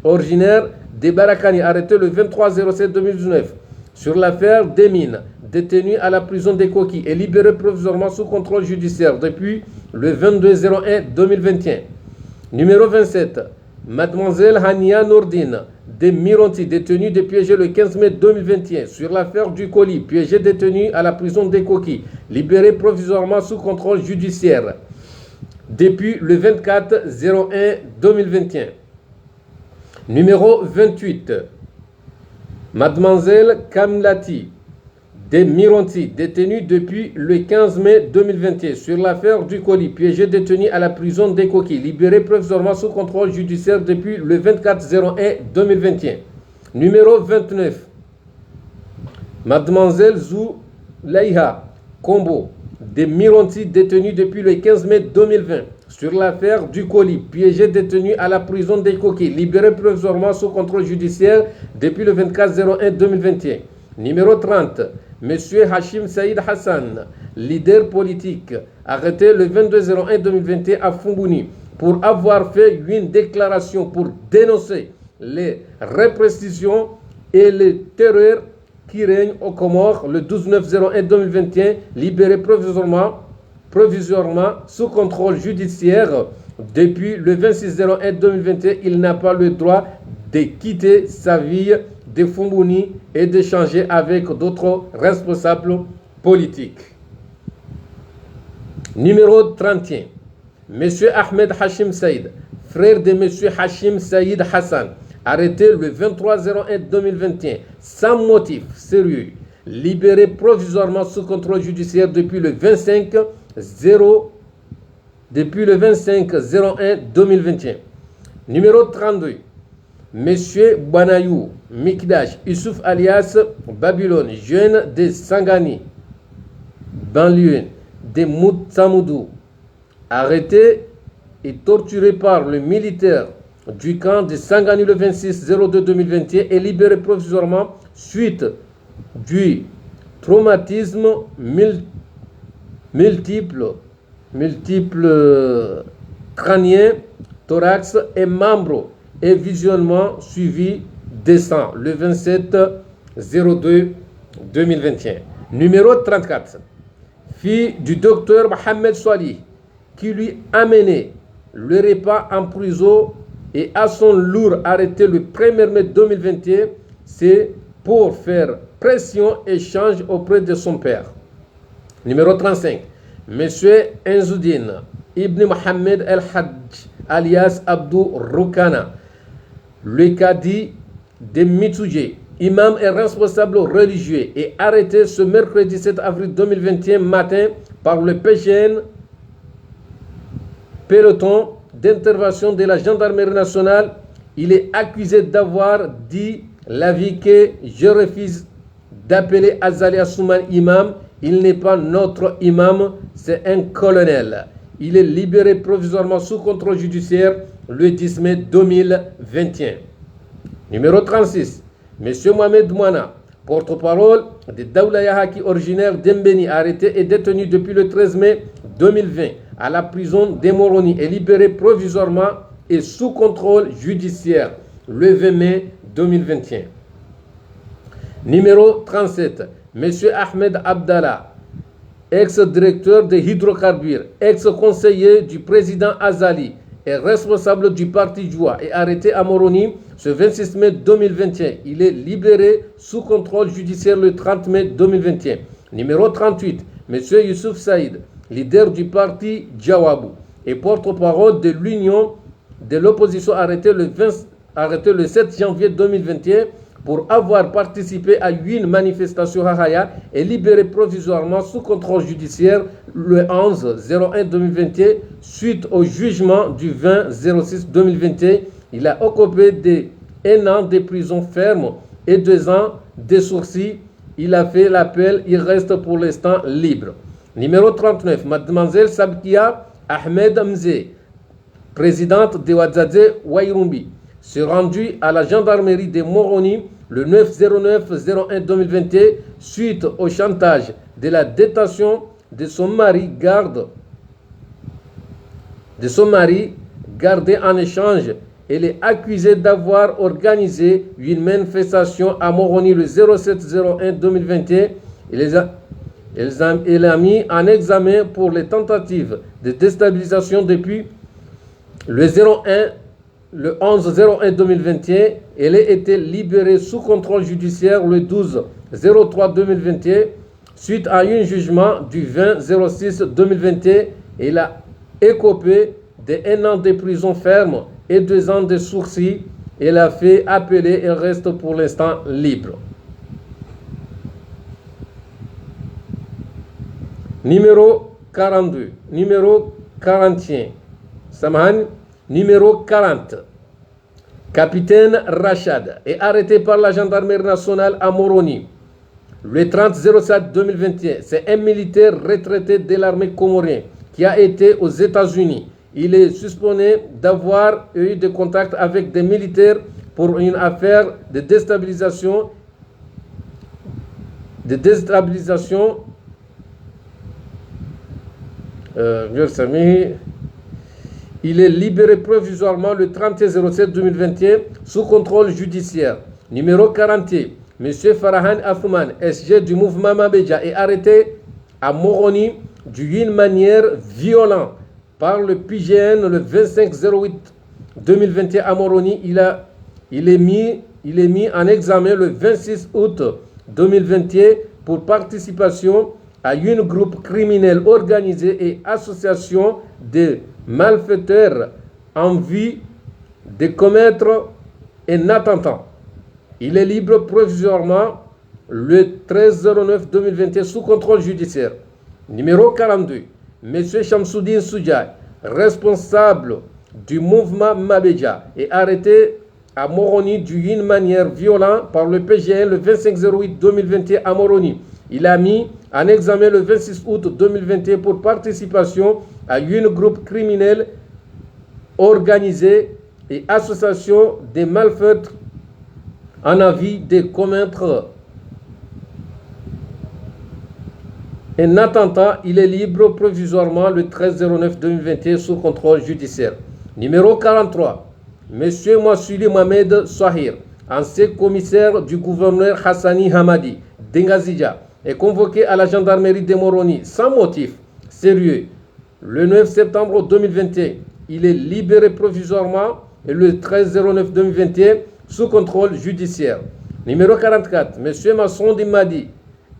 de Barakani, arrêté le 23/07/2019 sur l'affaire des mines, détenu à la prison de Koki et libéré provisoirement sous contrôle judiciaire depuis le 22/01/2021. Numéro 27. Mademoiselle Hania Nourdine de Mironti, détenue de piégé le 15 mai 2021 sur l'affaire du colis, piégé détenu à la prison des Coquilles, libéré provisoirement sous contrôle judiciaire depuis le 24/01/2021. Numéro 28. Mademoiselle Kamlati de Mironti, détenue depuis le 15 mai 2021 sur l'affaire du colis, piégé détenu à la prison des Coquilles, libéré provisoirement sous contrôle judiciaire depuis le 24/01/2021. Numéro 29. Mademoiselle Zoulaïha Kombo de Mironti, détenue depuis le 15 mai 2020 sur l'affaire du colis, piégé détenu à la prison des Coquilles, libéré provisoirement sous contrôle judiciaire depuis le 24/01/2021. Numéro 30. Monsieur Hachim Saïd Hassan, leader politique, arrêté le 22/01/2021 à Fumbouni pour avoir fait une déclaration pour dénoncer les répressions et les terreurs qui règnent aux Comores le 12/09/01/2021, libéré provisoirement sous contrôle judiciaire depuis le 26/01/2021. Il n'a pas le droit de quitter sa ville de Fumbouni et d'échanger avec d'autres responsables politiques. Numéro 31. Monsieur Ahmed Hachim Saïd, frère de Monsieur Hachim Saïd Hassan, arrêté le 23/01/2021 sans motif sérieux, libéré provisoirement sous contrôle judiciaire depuis le 25/01/2021. Numéro 32. Monsieur Banayou Mikdash Issouf alias Babylone, jeune de Sangani, banlieue de Moutsamoudou, arrêté et torturé par le militaire du camp de Sangani le 26-02-2021 et libéré provisoirement suite du traumatisme multiple crânien, thorax et membres et visionnement suivi de sang le 27-02-2021. Numéro 34. Fille du docteur Mohamed Swali qui lui amenait le repas en prison et à son lourd arrêté le 1er mai 2021, c'est pour faire pression et échange auprès de son père. Numéro 35. Monsieur Enzoudine Ibn Mohamed El Hadj alias Abdou Roukana, le cadi de Mitoujé, imam et responsable religieux, est arrêté ce mercredi 7 avril 2021 matin par le PGN, peloton d'intervention de la gendarmerie nationale. Il est accusé d'avoir dit l'avis que je refuse d'appeler Azali Assouman imam. Il n'est pas notre imam, c'est un colonel. Il est libéré provisoirement sous contrôle judiciaire le 10 mai 2021. Numéro 36. Monsieur Mohamed Mouana, porte-parole de Daoula Yahaki, originaire d'Embeni, arrêté et détenu depuis le 13 mai 2020 à la prison de Moroni, est libéré provisoirement et sous contrôle judiciaire le 20 mai 2021. Numéro 37. Monsieur Ahmed Abdallah, ex-directeur des hydrocarbures, ex-conseiller du président Azali et responsable du parti Djoua, est arrêté à Moroni ce 26 mai 2021. Il est libéré sous contrôle judiciaire le 30 mai 2021. Numéro 38. Monsieur Youssouf Saïd, leader du parti Djawabou et porte-parole de l'Union de l'opposition, arrêté le 7 janvier 2021 pour avoir participé à une manifestation Hahaya, est libéré provisoirement sous contrôle judiciaire le 11-01-2021 suite au jugement du 20-06-2021. Il a occupé 1 an de prison ferme et 2 ans de sursis. Il a fait l'appel, il reste pour l'instant libre. Numéro 39, Mademoiselle Sabkia Ahmed Mzé, présidente de Ouadzadze Wairumbi, s'est rendue à la gendarmerie de Moroni le 9-09-01-2021 suite au chantage de la détention de son mari gardé en échange. Elle est accusée d'avoir organisé une manifestation à Moroni le 07-01-2021. Elle a mis en examen pour les tentatives de déstabilisation depuis le 11-01-2021. Elle a été libérée sous contrôle judiciaire le 12-03-2021 suite à un jugement du 20-06-2021. Elle a écopé de 1 an de prison ferme et 2 ans de sursis. Elle a fait appeler et reste pour l'instant libre. Numéro 42, numéro 41, Samhan, numéro 40. Capitaine Rachad est arrêté par la gendarmerie nationale à Moroni le 30-07-2021. C'est un militaire retraité de l'armée comorienne qui a été aux États-Unis. Il est soupçonné d'avoir eu des contacts avec des militaires pour une affaire de déstabilisation. Il est libéré provisoirement le 31-07-2021 sous contrôle judiciaire. Numéro 41, M. Farahan Afouman, SG du mouvement Mabedja, est arrêté à Moroni d'une manière violente par le PGN le 25-08-2021 à Moroni. Il est mis en examen le 26 août 2021 pour participation à un groupe criminel organisé et association de malfaiteurs en vue de commettre un attentat. Il est libre provisoirement le 13-09-2021 sous contrôle judiciaire. Numéro 42, M. Shamsoudine Soudjaï, responsable du mouvement Mabedja, est arrêté à Moroni d'une manière violente par le PGN le 25/08/2021 à Moroni. Il a mis en examen le 26 août 2021 pour participation à une groupe criminel organisé et association des malfaiteurs en avis de commettre un attentat. Il est libre provisoirement le 13/09/2021 sous contrôle judiciaire. Numéro 43. Monsieur Mouassouli Mohamed Swahir, ancien commissaire du gouverneur Hassani Hamadi d'Engazija, est convoqué à la gendarmerie de Moroni sans motif sérieux le 9 septembre 2021. Il est libéré provisoirement le 13/09/2021 sous contrôle judiciaire. Numéro 44. Monsieur Masson Dimadi,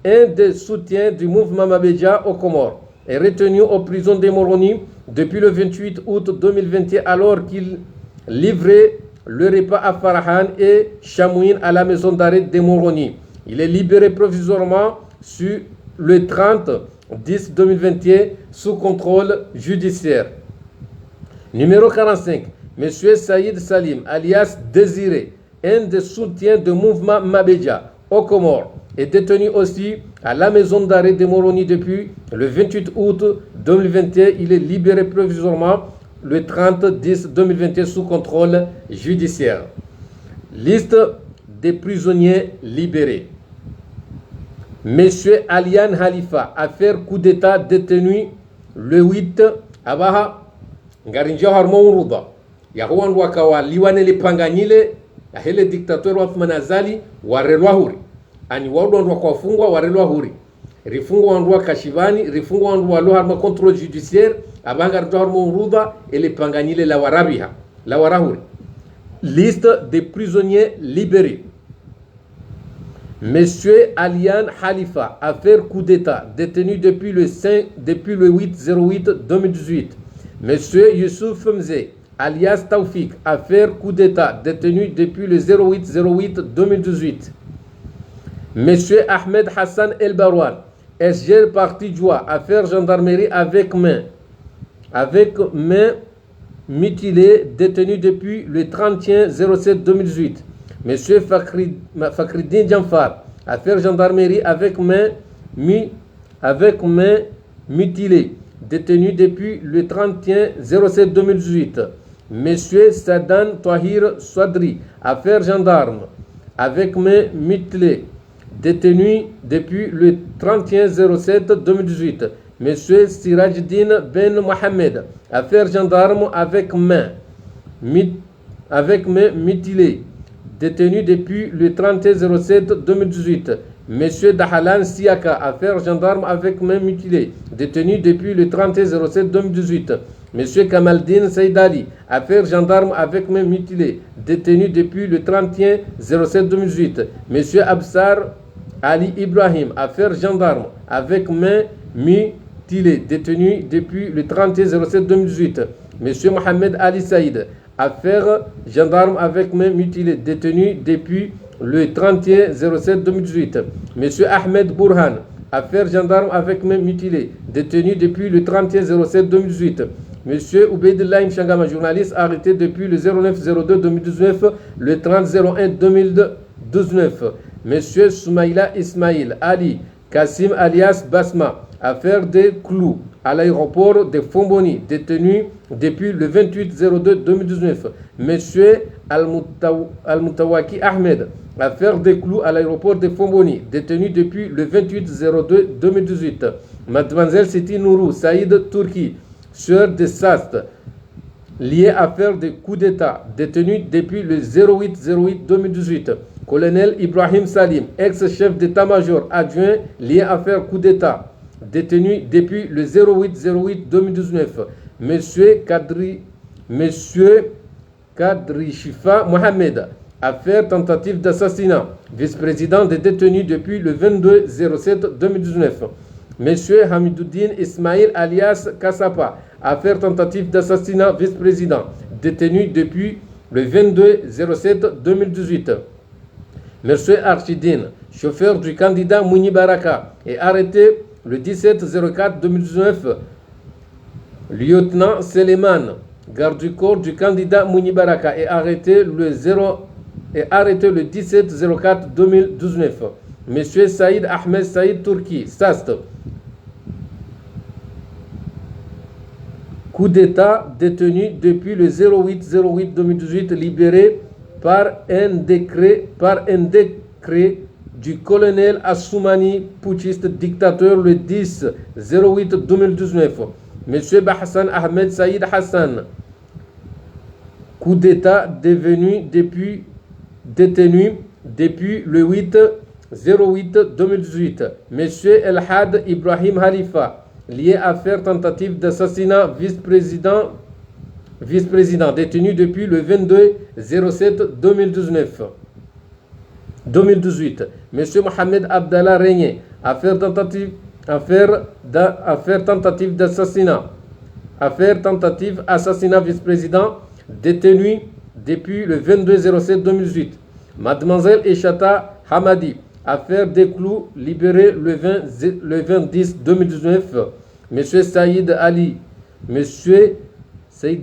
un des soutiens du mouvement Mabedja au Comores, est retenu aux prisons de Moroni depuis le 28 août 2021 alors qu'il livrait le repas à Farahan et Chamouine à la maison d'arrêt de Moroni. Il est libéré provisoirement sur le 30/10/2021 sous contrôle judiciaire. Numéro 45. Monsieur Saïd Salim, alias Désiré, un des soutiens du mouvement Mabedja au Comores, est détenu aussi à la maison d'arrêt de Moroni depuis le 28 août 2021. Il est libéré provisoirement le 30/10/2021 sous contrôle judiciaire. Liste des prisonniers libérés. Monsieur Alian Khalifa, affaire coup d'état, détenu le 8 abaha ngarinjo harmo uruda ya huan wakawa liwane lipanganyile ya hele diktator wa manazali warelwa huri ani wadon wa kufungwa warelwa huri rifungwa ndwa kashivani rifungwa ndwa lo harmo contrôle judiciaire abanga rjo harmo uruda elipanganyile la warabiha la warahuri. Liste des prisonniers libérés. Monsieur Alian Khalifa, affaire coup d'état, détenu depuis le 8/08/2018. Monsieur Youssouf Mze, alias Taoufik, affaire coup d'état, détenu depuis le 08/08/2018. Monsieur Ahmed Hassan El Barouane, SG parti Joie, affaire gendarmerie avec main mutilée, détenu depuis le 31/07/2018. Monsieur Fakhridine Djanfar, affaire gendarmerie avec main mutilée, détenu depuis le 31/07/2018. Monsieur Sadan Tahir Swadri, affaire gendarme avec main mutilée, détenu depuis le 31/07/2018. Monsieur Sirajdine Ben Mohamed, affaire gendarme avec main mutilée, détenu depuis le 31/07/2018. Monsieur Dahalan Siaka, affaire gendarme avec main mutilée, détenu depuis le 31/07/2018. Monsieur Kamaldine Saïdali, affaire gendarme avec main mutilée, détenu depuis le 31/07/2018. Monsieur Absar Ali Ibrahim, affaire gendarme avec main mutilée, détenu depuis le 31/07/2018. Monsieur Mohamed Ali Saïd, affaire gendarme avec main mutilée, détenu depuis le 31/07/2018. Monsieur Ahmed Bourhan, affaire gendarme avec main mutilée, détenu depuis le 31/07/2018. Monsieur Oubeidellah Mchangama, journaliste, arrêté depuis le 09/02/2019, le 30/01/2019. Monsieur Soumaïla Ismail Ali Kassim alias Basma, affaire des clous à l'aéroport de Fomboni, détenu depuis le 28/02/2019. Monsieur Al-Moutawaki Ahmed, affaire des clous à l'aéroport de Fomboni, détenu depuis le 28/02/2018. Mademoiselle Siti Nourou Saïd Turki, sœur de Sast, liée à affaire de coup d'État, détenu depuis le 08/08/2018. Colonel Ibrahim Salim, ex-chef d'état-major adjoint, lié à affaire coup d'État, détenu depuis le 08/08/2019. Monsieur Kadri Shifa Mohamed, affaire tentative d'assassinat, vice-président des détenus depuis le 22/07/2019. Monsieur Hamidoudine Ismail alias Kassapa, affaire tentative d'assassinat, vice-président, détenu depuis le 22/07/2018. Monsieur Archidine, chauffeur du candidat Mouni Baraka, est arrêté le 17/04/2019. Lieutenant Seleman garde du corps du candidat Mouni Baraka, est arrêté le 17-04-2019. Monsieur Saïd Ahmed Saïd Turki, SAST. Coup d'État détenu depuis le 08-08-2018, libéré par un décret du colonel Assoumani, putschiste dictateur, le 10-08-2019. Monsieur Bahassan Ahmed Saïd Hassan, coup d'État détenu depuis le 8-08-2018. Monsieur El Had Ibrahim Halifa, lié à affaire tentative d'assassinat vice-président, détenu depuis le 22-07-2018. Monsieur Mohamed Abdallah Régné, affaire tentative assassinat vice-président, détenu depuis le 22-07-2018. Mademoiselle Eshata Hamadi, affaire des clous, libéré le 20-10-2019. Monsieur Saïd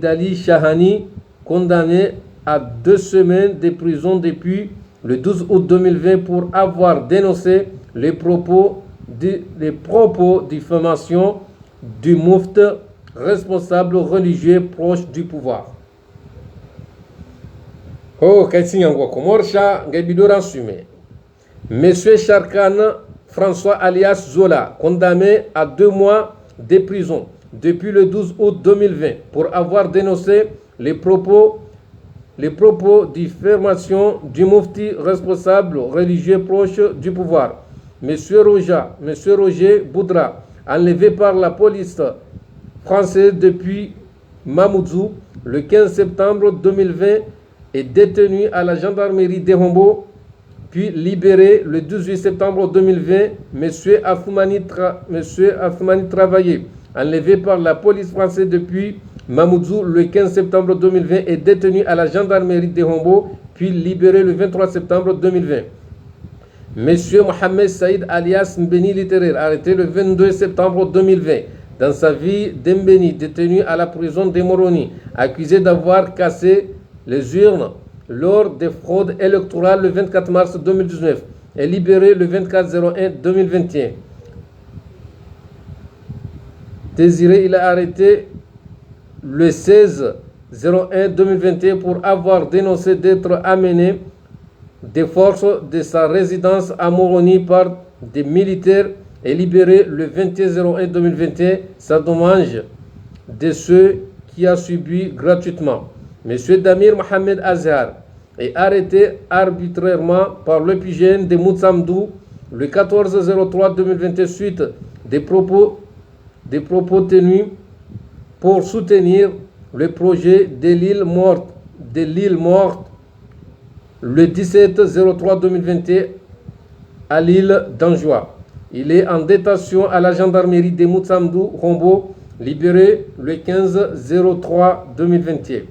Ali Shahani, condamné à 2 semaines de prison depuis le 12 août 2020 pour avoir dénoncé les propos diffamation du Moufti, responsable religieux proche du pouvoir. Monsieur Sharkan François alias Zola, condamné à 2 mois de prison depuis le 12 août 2020 pour avoir dénoncé les propos diffamation du Moufti, responsable religieux proche du pouvoir. Monsieur Roger Boudra, enlevé par la police française depuis Mamoudzou le 15 septembre 2020, est détenu à la gendarmerie d'Ehombo, puis libéré le 18 septembre 2020. Monsieur Affoumani Travaillé, enlevé par la police française depuis Mamoudzou le 15 septembre 2020, est détenu à la gendarmerie d'Ehombo, puis libéré le 23 septembre 2020. Monsieur Mohamed Saïd alias Mbeni Littéraire, arrêté le 22 septembre 2020 dans sa ville d'Mbeni, détenu à la prison de Moroni, accusé d'avoir cassé les urnes lors des fraudes électorales le 24 mars 2019, est libéré le 24-01-2021. Désiré, il est arrêté le 16-01-2021 pour avoir dénoncé d'être amené des forces de sa résidence à Moroni par des militaires, et libéré le 21-01-2021, ça dommage de ceux qui a subi gratuitement. Monsieur Damir Mohamed Azhar est arrêté arbitrairement par le l'EPIGN de Moutsamdou le 14-03-2021 suite des propos tenus pour soutenir le projet de l'île morte le 17-03-2021 à l'île d'Anjoua. Il est en détention à la gendarmerie de Moutsamdou, Rombo, libéré le 15-03-2021.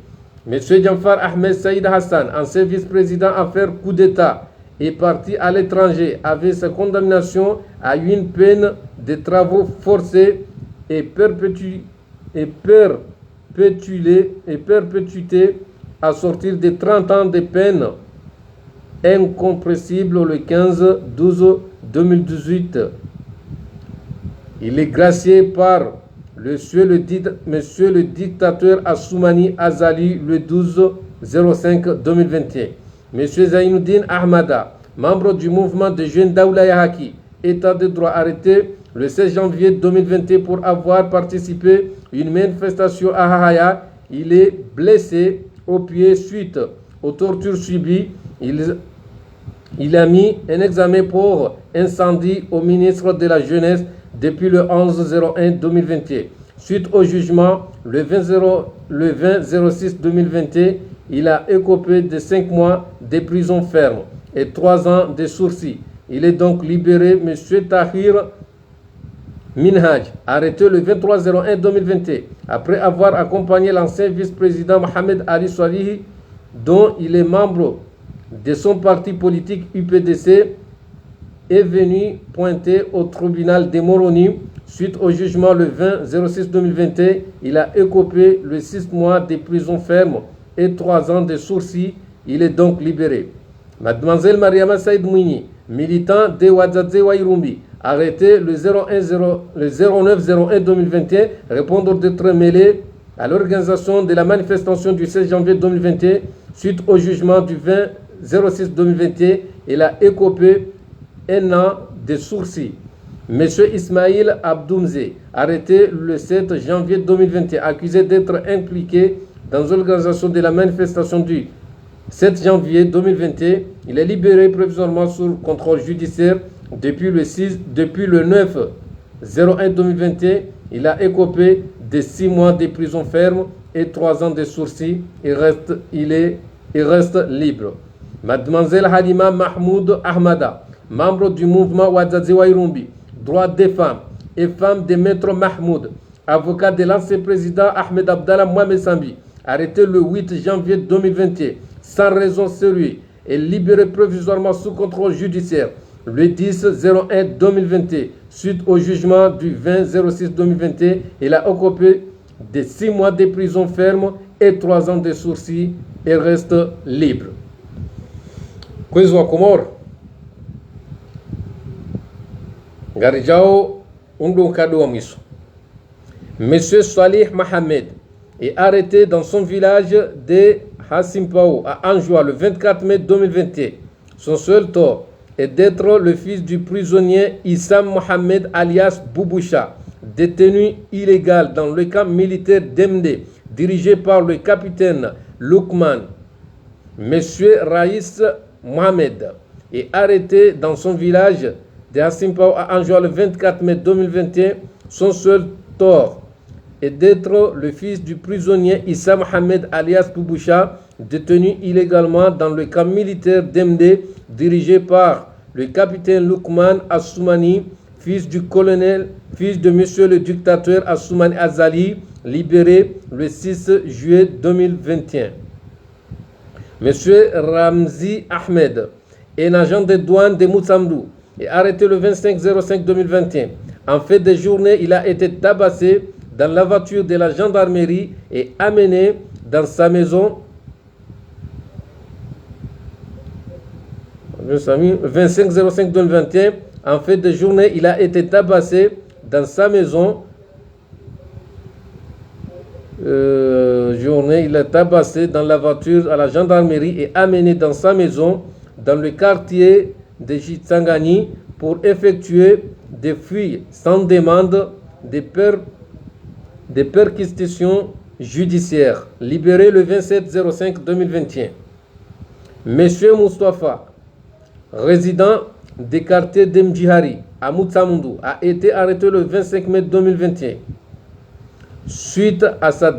Monsieur Djamfar Ahmed Saïd Hassan, ancien vice-président affaire coup d'État, est parti à l'étranger avec sa condamnation à une peine de travaux forcés et perpétuité à sortir de 30 ans de peine incompressible le 15-12-2018. Il est gracié par Monsieur le dictateur Assoumani Azali le 12-05-2021. Monsieur Zainuddin Ahmada, membre du mouvement de jeunes Daoula Yahaki, état de droit, arrêté le 16 janvier 2021 pour avoir participé à une manifestation à Hahaya. Il est blessé au pied suite aux tortures subies. Il a mis un examen pour incendie au ministre de la Jeunesse depuis le 11-01-2021. Suite au jugement, le 20-06-2021, il a écopé de 5 mois de prison ferme et 3 ans de sursis. Il est donc libéré. M. Tahir Minhaj, arrêté le 23-01-2021, après avoir accompagné l'ancien vice-président Mohamed Ali Swalihi, dont il est membre de son parti politique UPDC, est venu pointer au tribunal de Moroni Suite au jugement le 20-06-2021, il a écopé le 6 mois de prison ferme et 3 ans de sursis. Il est donc libéré. Mademoiselle Mariama Saïd Mouni, militant de Ouadzadze Wairumbi, arrêté le 09-01-2021, répondre d'être mêlé à l'organisation de la manifestation du 16 janvier 2021. Suite au jugement du 20-06-2021, il a écopé 1 an de sursis. Monsieur Ismail Abdoumze, arrêté le 7 janvier 2021, accusé d'être impliqué dans l'organisation de la manifestation du 7 janvier 2021, il est libéré provisoirement sous contrôle judiciaire depuis le 9-01-2021. Il a écopé de 6 mois de prison ferme et 3 ans de sursis. Il reste libre. Mademoiselle Halima Mahmoud Ahmada, membre du mouvement Ouadzadze Wairumbi, droits des femmes et femmes de Maître Mahmoud, avocat de l'ancien président Ahmed Abdallah Mohamed Sambi, arrêté le 8 janvier 2021, sans raison sérieuse, et libéré provisoirement sous contrôle judiciaire le 10-01-2021. Suite au jugement du 20-06-2021, il a occupé de 6 mois de prison ferme et 3 ans de sursis et reste libre. Kwezo Komor Garijao Undon Kado Amiso. Monsieur Salih Mohamed est arrêté dans son village de Hassimpao à Anjoua le 24 mai 2021. Son seul tort est d'être le fils du prisonnier Issam Mohamed alias Bouboucha, détenu illégal dans le camp militaire d'Emde, dirigé par le capitaine Loukman. Monsieur Raïs Mohamed est arrêté dans son village de Hassimpao à Anjoua le 24 mai 2021. Son seul tort est d'être le fils du prisonnier Issa Mohamed alias Bouboucha, détenu illégalement dans le camp militaire d'Emde, dirigé par le capitaine Loukman Assoumani, fils du colonel, fils de monsieur le dictateur Assoumani Azali, libéré le 6 juillet 2021. Monsieur Ramzi Ahmed, un agent de douane de Moutsamdou, est arrêté le 25-05-2021. En fait de journée, il a été tabassé dans la voiture de la gendarmerie et amené dans sa maison. 25-05-2021. En fait de journée, il a été tabassé dans sa maison. Il est tabassé dans la voiture à la gendarmerie et amené dans sa maison dans le quartier de Jitsangani pour effectuer des fouilles sans demande de perquisition judiciaire. Libéré le 27-05-2021. Monsieur Moustapha, résident des quartiers d'Emdjihari à Moutsamundou, a été arrêté le 25 mai 2021 suite à sa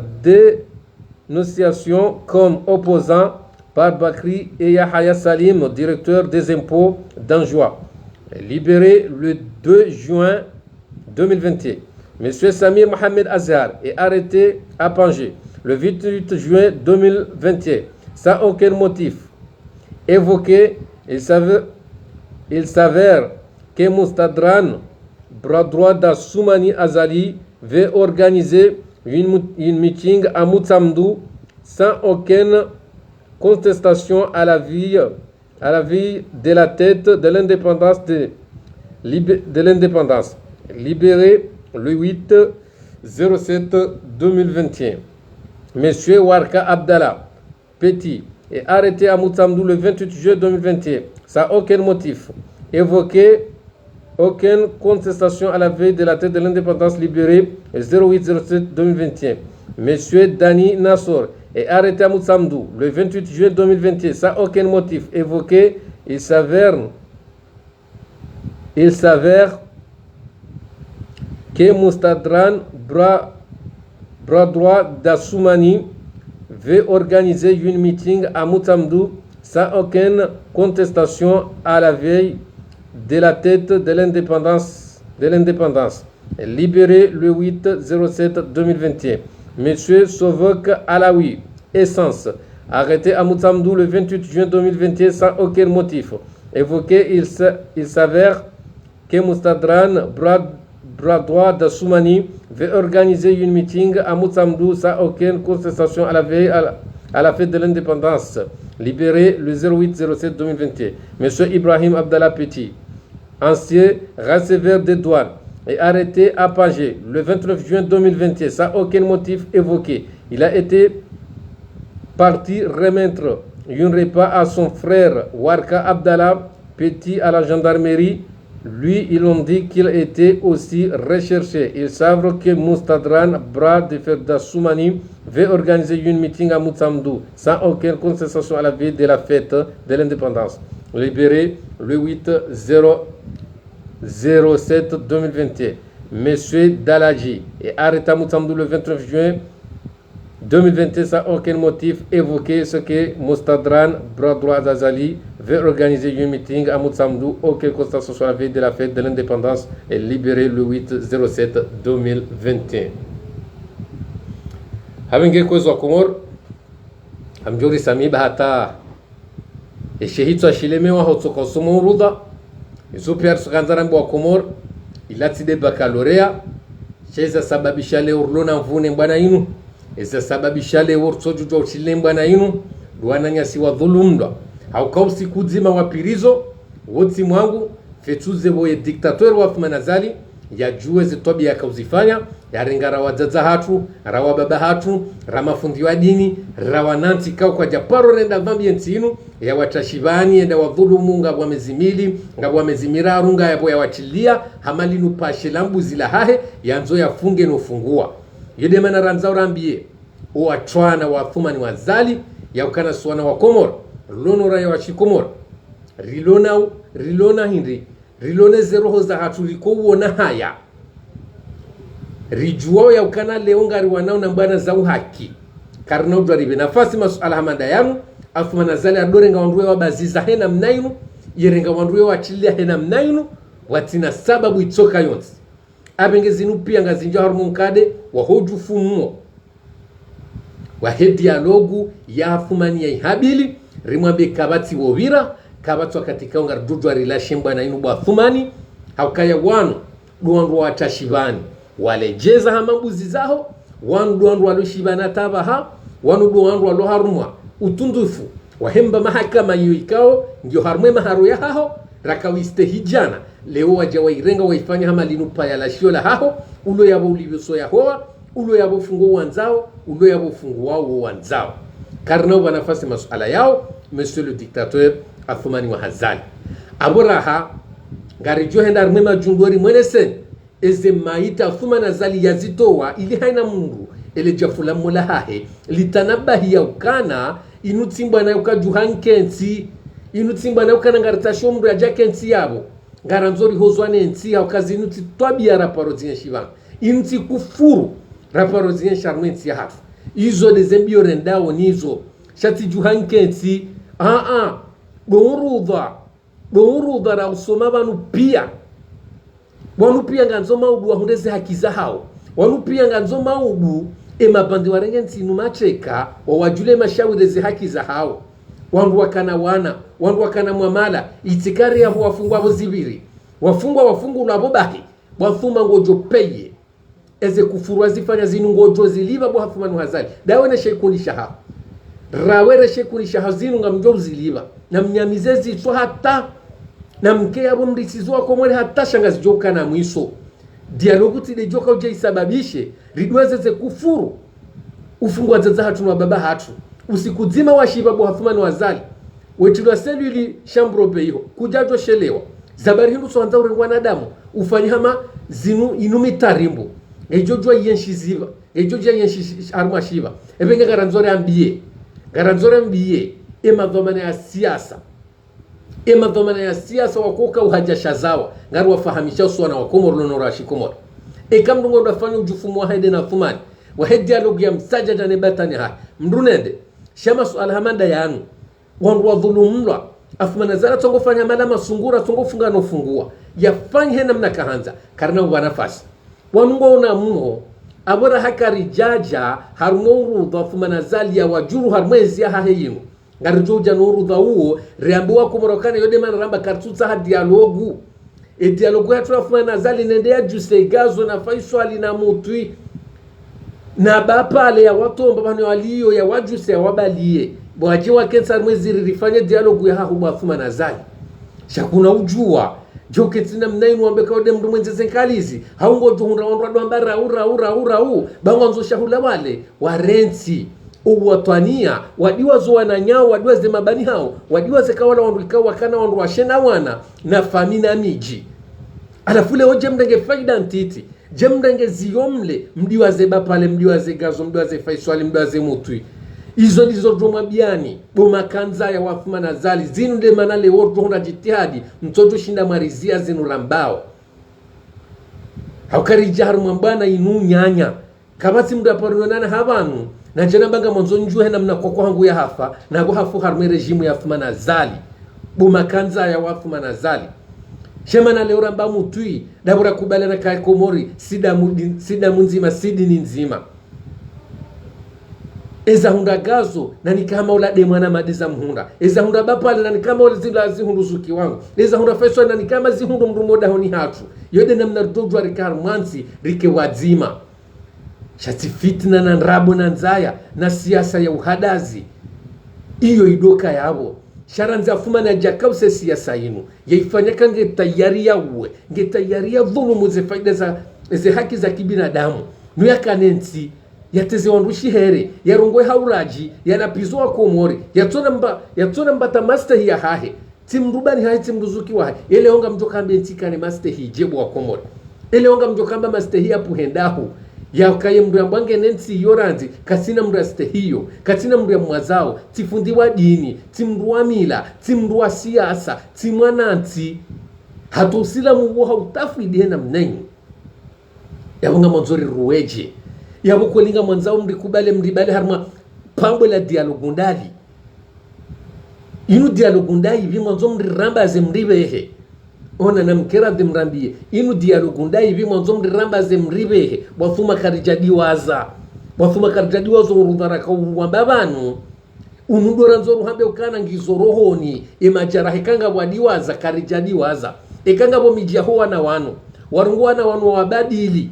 dénonciation comme opposant par Bakri et Yahya Salim, directeur des impôts d'Anjoua. Libéré le 2 juin 2021. Monsieur Samir Mohamed Azhar est arrêté à Pangé le 28 juin 2021 sans aucun motif évoqué. Il s'avère que Moustadran, bras droit d'Assoumani Azali, veut organiser une meeting à Moutsamdou sans aucune contestation à la vie de la tête de l'indépendance libéré le 8-07-2021. Monsieur Warka Abdallah Petit est arrêté à Moutsamdou le 28 juillet 2021 sans aucun motif évoqué, aucune contestation à la veille de la tête de l'indépendance, libéré le 08-07-2021. Monsieur Dani Nassor est arrêté à Moutsamdou le 28 juillet 2021 sans aucun motif évoqué. Il s'avère que Moustadran, bras droit d'Assoumani, veut organiser une meeting à Moutsamdou sans aucune contestation à la veille de la tête de l'indépendance. Libéré le 8-07-2021. Monsieur Sovok Alaoui, Essence, arrêté à Moutsamdou le 28 juin 2021 sans aucun motif évoqué. Il s'avère que Moustadran, bras droit d'Assoumani veut organiser une meeting à Moutsamdou sans aucune contestation à la fête de l'indépendance. Libéré le 08-07-2021. Monsieur Ibrahim Abdallah Petit, ancien receveur des douanes, est arrêté à Pangé le 29 juin 2021 sans aucun motif évoqué. Il a été parti remettre un repas à son frère Warka Abdallah Petit à la gendarmerie. Lui, ils ont dit qu'il était aussi recherché. Ils savent que Moustadran, bras de fer d'Assoumani, veut organiser une meeting à Moutsamdou sans aucune concession à la veille de la fête de l'indépendance. Libéré le 8-07-2021. Monsieur Daladji est arrêté à Moutsamdou le 29 juin 2021 sans aucun motif évoqué. Ce que Moustadran, bras droit d'Azali, veut organiser un meeting à Moutsamdou, auquel constatation sur la veille de la fête de l'indépendance, est libéré le 8-07-2021. Habenge kwezo Komor amjori sami bahata e shehitso ashilemewa hotsoka somo ruda izo pierre ganzara mbo Komor ilati de baccalauréat cheza sababisha le urlona mvune mbana inu eza sababisha le urtsojujo uchile mbana inu duana nyasi wa dhulumdwa haukausi kudzima wapirizo wotsi mwangu fetuze boye diktator wa Othman Azali ya juwe zitobi ya kauzifanya ya ringara wazaza hatu rawa baba hatu ramafundi wa dini rawa nanti kao kwa japaro renda vambi ntinu ya watashibani enda wadhulumu ngabwa mezimili ngabwa mezimiraru ngabwa ya wachilia hamali nupashe lambu zila hahe ya nzo ya funge nufungua yede mana ranzao rambie uwa chwana wa Othman Azali ya ukana suwana wa Komor lono raya wa Shikomor rilona hindi rilone zeroho za hatu liko uona haya rijuwao ya ukana leongari wanao na mbana za uhaki karna udwaribe nafasi masuala hamanda yanu Othman Azali adorenga wanduwe wabaziza hena mnainu yerenga wanduwe wachilia hena mnainu watina sababu itoka yonsi abengezinu pia ngazinja harumunkade wa hoju fumuo wa he dialogu ya Othman ya ihabili rimwambe kabati wovira kabati wakatika ungar dudwa rilashemba na inu bwa Othman haukaya wanu duwandu watashibani walejeza hamambuzi zaho wanu duwandu waloshibana tabaha wanu duwandu waloharumwa utundufu wahemba mahakama yuikao ndio harumwe maharu ya haho rakawiste hijana leo waja wairenga waifanya hama linupa ya lashio la haho ulo yabo ulivyoso ya hoa ulo yabo fungu wanzao ulo yabo fungu wao wanzao karna uba nafasi masuala yao monsieur le dictateur Othman Azali aboraha ngarijo henda rumema jundori mwenesen eze maita Othman Azali yazitowa ili haina mungu ele jafula mola hahe litanabahi ya ukana inutimba na ukajuhankensi inutimba na ukana ngaritasho mru ya jakensi yabo ngaranzori hozwane nsi ya ukazi inuti twabia raparo zinyeshiva inuti kufuru raparo zinyesharmensi ya hafu izo dezembio rendao nizo shati juhankensi Bonurudha na usoma wanu pia nganzo maudu wahundeze haki za hao wanu pia nganzo maudu emabandi warenge ntinu macheka wawajule mashawireze haki za hao wandu wakana mwamala itikari ya wafungwa wazibiri wafungwa unabobahi wathuma ngojo peye eze kufurwa zifanya zinu ngojo ziliva bo Othman Azali dawe na shekunisha hao rawere shekunisha hazinu ngamjo ziliva na mnyamizezi so hata na mke yabo mrisizo wako mwele hata shangazi joka na mwiso dialogu tide joka uje isababishe ridweze kufuru ufungwa zaza hatu na baba hatu usikuzima washiba bo Othman Azali wetulwa seluli shambro beyo kujajo shelewa zabari hindu so anza urengwa na damu ufanyama zinu inumi tarimbo ejojwa yenshiziva ejojwa yenshi arma shiva ebenga garanzore ambiye emadhomana ya siasa wakoka uhajashazawa ngari wafahamisha uswana wa Komor lonora Shikomor ekamdungo ndafanya ujufumu wa haide na Othman wa he dialogue ya msajaja ne batani ha mrunende shama suala hamanda yanu wandu wa dhulumlwa Othman Azali tongo fanya malama sungura tongo funga no fungua yafanye hena mnakahanza karna ubanafasi wanungo una muho abora hakari jaja harungo Othman Azali ya wajuru harmezi ya haheyinu ngarijoja nuru dhauo reambiwa Komorokane yode mana ramba kartutsa ha dialogu dialogue ya Othman na Zali nendea juse gazo na Faisal na Mutwi na bapale ya watu mbabani walio ya wajuse ya wabalie bwaje wa kensa mwezi rifanye dialogue ya hahu Othman na Zali shakuna ujua joketina mnainu ambeka ode mndu mwenze zenkalizi haungo tuhunda wandu ambara ura banwanzo shahula wale warenti uwatwania wadiwa zo wananyao wadiwa ze mabani hao wadiwa ze kawala wandu ikawa wakana wandu washena wana na famina miji alafule oje mdenge faida ntiti je mdenge ziyomle mdiwa ze bapale mdiwa ze gazo mdiwa ze Faisal mdiwa ze Mutwi izo ndizo dromabiani boma kanza ya Othman na Zali zinu de manale wotu honda jitihadi mtoto shinda marizia zinu lambao haukari jaharu mwambana inu nyanya kabati mdu aparunana habanu na jana banga mwanzo njuhe na mnakoko hangu ya hafa na hafu harume rejimu ya Othman na Zali boma kanza ya Othman na Zali shema na leo ramba Mutwi dabura kubala na kai Komori sida munzima sidi ni nzima eza hunda gazo na nikama ula de mwana madiza mhunda eza hunda bapale na nikama ula zila zihundu zuki wangu eza hunda Faisal na nikama zihundu mrumoda honi hatu yode na mnardojwa rikar mwansi rike wadzima shati fitna na nrabo na nzaya na siasa ya uhadazi iyo idoka yabo sharanza fuma na jakause siasa inu yaifanyaka ngetayaria uwe ngetayaria dhulumu ze faida ze haki za kibinadamu nuyaka nensi yateze wandushi here yarongwe hauraji yanapizwa Komori yatona mbata master ya hahe timrubani hahe timruzuki wa ele onga mjokambe ntikane master hi jebo wa Komori ele onga mjokamba master hi apuhendahu ya kaye mdu ambange nensi yoranzi kasina mdu hiyo katina mdu ya mwazao tifundi wa dini timru wa mila timru wa siasa timwananti hatusila muwa utafidi hena mnenyu yabunga mwanzori ruweje yabo kulinga mwanzao mribale harma pambo la dialogundali inu dialogundai vi mwanzo mriramba ze mribehe ona na mkera de mrambie inu dialogundai vi mwanzo mriramba ze mribehe wafuma karijadi waza urundara ka wambabanu unudora nzoru hambe ukana ngizorohoni emajara hekanga wadiwaza karijadi waza ekanga bo mijaho wana wanu warungwana wanu wabadili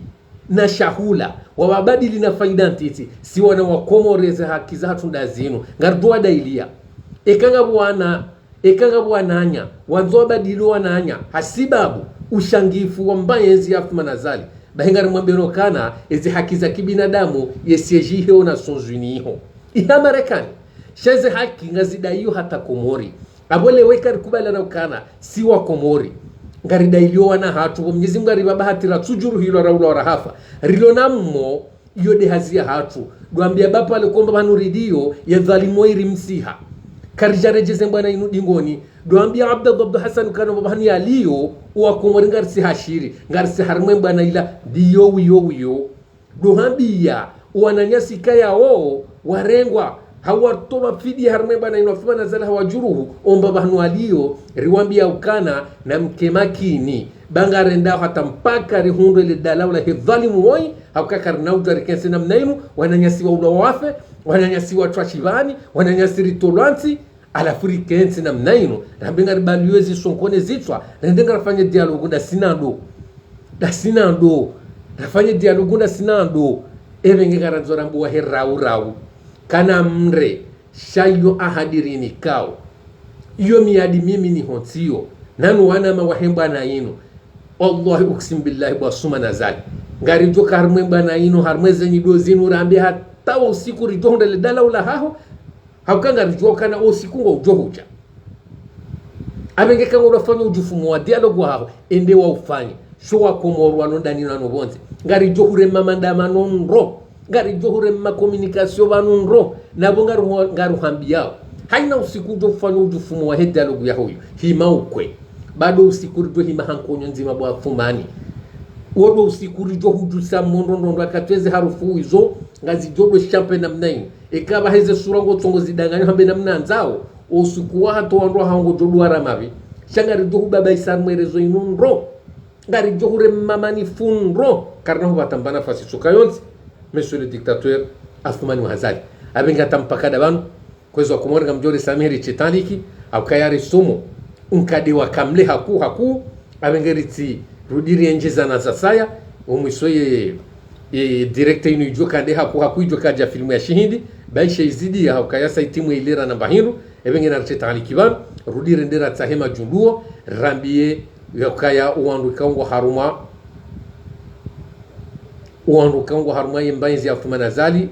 na shahula wabadili na faida ntiti si wana wa Komori za haki za hatunda zinu ngardua dailia ekanga bwananya wanzo badili wananya hasibabu ushangifu wa mbayenzi ya Othman na Zali bahingari mwambeno kana ezi haki za kibinadamu yesiejihe ona sonzuniho iha Marekani sheze haki ngazidaiyo hata Komori abole weka kubala na ukana si wa Komori ngarida ilio wana hatu Mwenyezi Mungu aribaba hatira tujuru hilo raula rahafa rilo nammo yode hazia hatu duambia bapa alikomba manuridio ya dhalimu iri msiha karijarejeze mbwana inu dingoni duambia Abdul Hassan kana babani aliyo uwa Komori ngarisi hashiri ngarisi harmwe mbwana ila diyo wiyo duambia uwananyasi kaya o warengwa hawatoba fidi harme bana inofuma na Zali hawajuruhu omba bahanu aliyo riwambia ukana na mkemakini bangarenda hata mpaka rihundo ile dalawla hidhalimu woi hakakar nauta rikense na mnainu wananyasiwa ulawafe wananyasiwa trashivani wananyasiri tolansi alafuri kense na mnainu na benga ribaliwezi sonkone zitwa na ndenga rafanye dialogu da sinando rafanye dialogu da sinando ebenge garanzora mbuwa herau kana mre shayo ahadirini kao iyo miadi mimi ni hontio nanu wana mawahemba na inu wallahi uksim billahi Othman na Zali ngari joka harmemba na inu harmeze nyido zinu rambe hata usiku rijonda le dala ula haho hakanga rijoka na usiku ngo ujohuja abenge kanga unafanya ujufumu wa dialogu haho ende wa ufanye showa Komoro wanondani nano bonze ngari johure mamanda manonro ngari johure ma communication banunro nabo ngaru hambiao haina usiku do fanya ujufumu wa dialogu ya huyo hima ukwe bado usiku do hima hankonyo nzima bwa fumani wodo usiku do hujusa mondondo akatweze harufu izo ngazi jodo champion na mnaini ekaba heze surango tongo zidanganya hambe na mnanzao usiku wa hato wandu hango jodo aramavi shangari do baba isamwerezo inunro ngari johure mamani funro karna huwa tambana fasi sukayonzi monsieur le dictateur Othman na Zali abenga tampakada banu kwezo Komori ngamjori Samiri Chitaniki au kayari sumo unkade wa kamle haku abengeriti rudiri enjeza na zasaya umwisoye director inu ijo kande hakuijo kaja filmu ya shihindi baisha izidi ya kayasa itimu ilera na bahindu ebenge na rcheta alikiban rudiri ndera tahema junduo rambie yakaya uandu kaungo haruma yembainzi ya Uthman Zali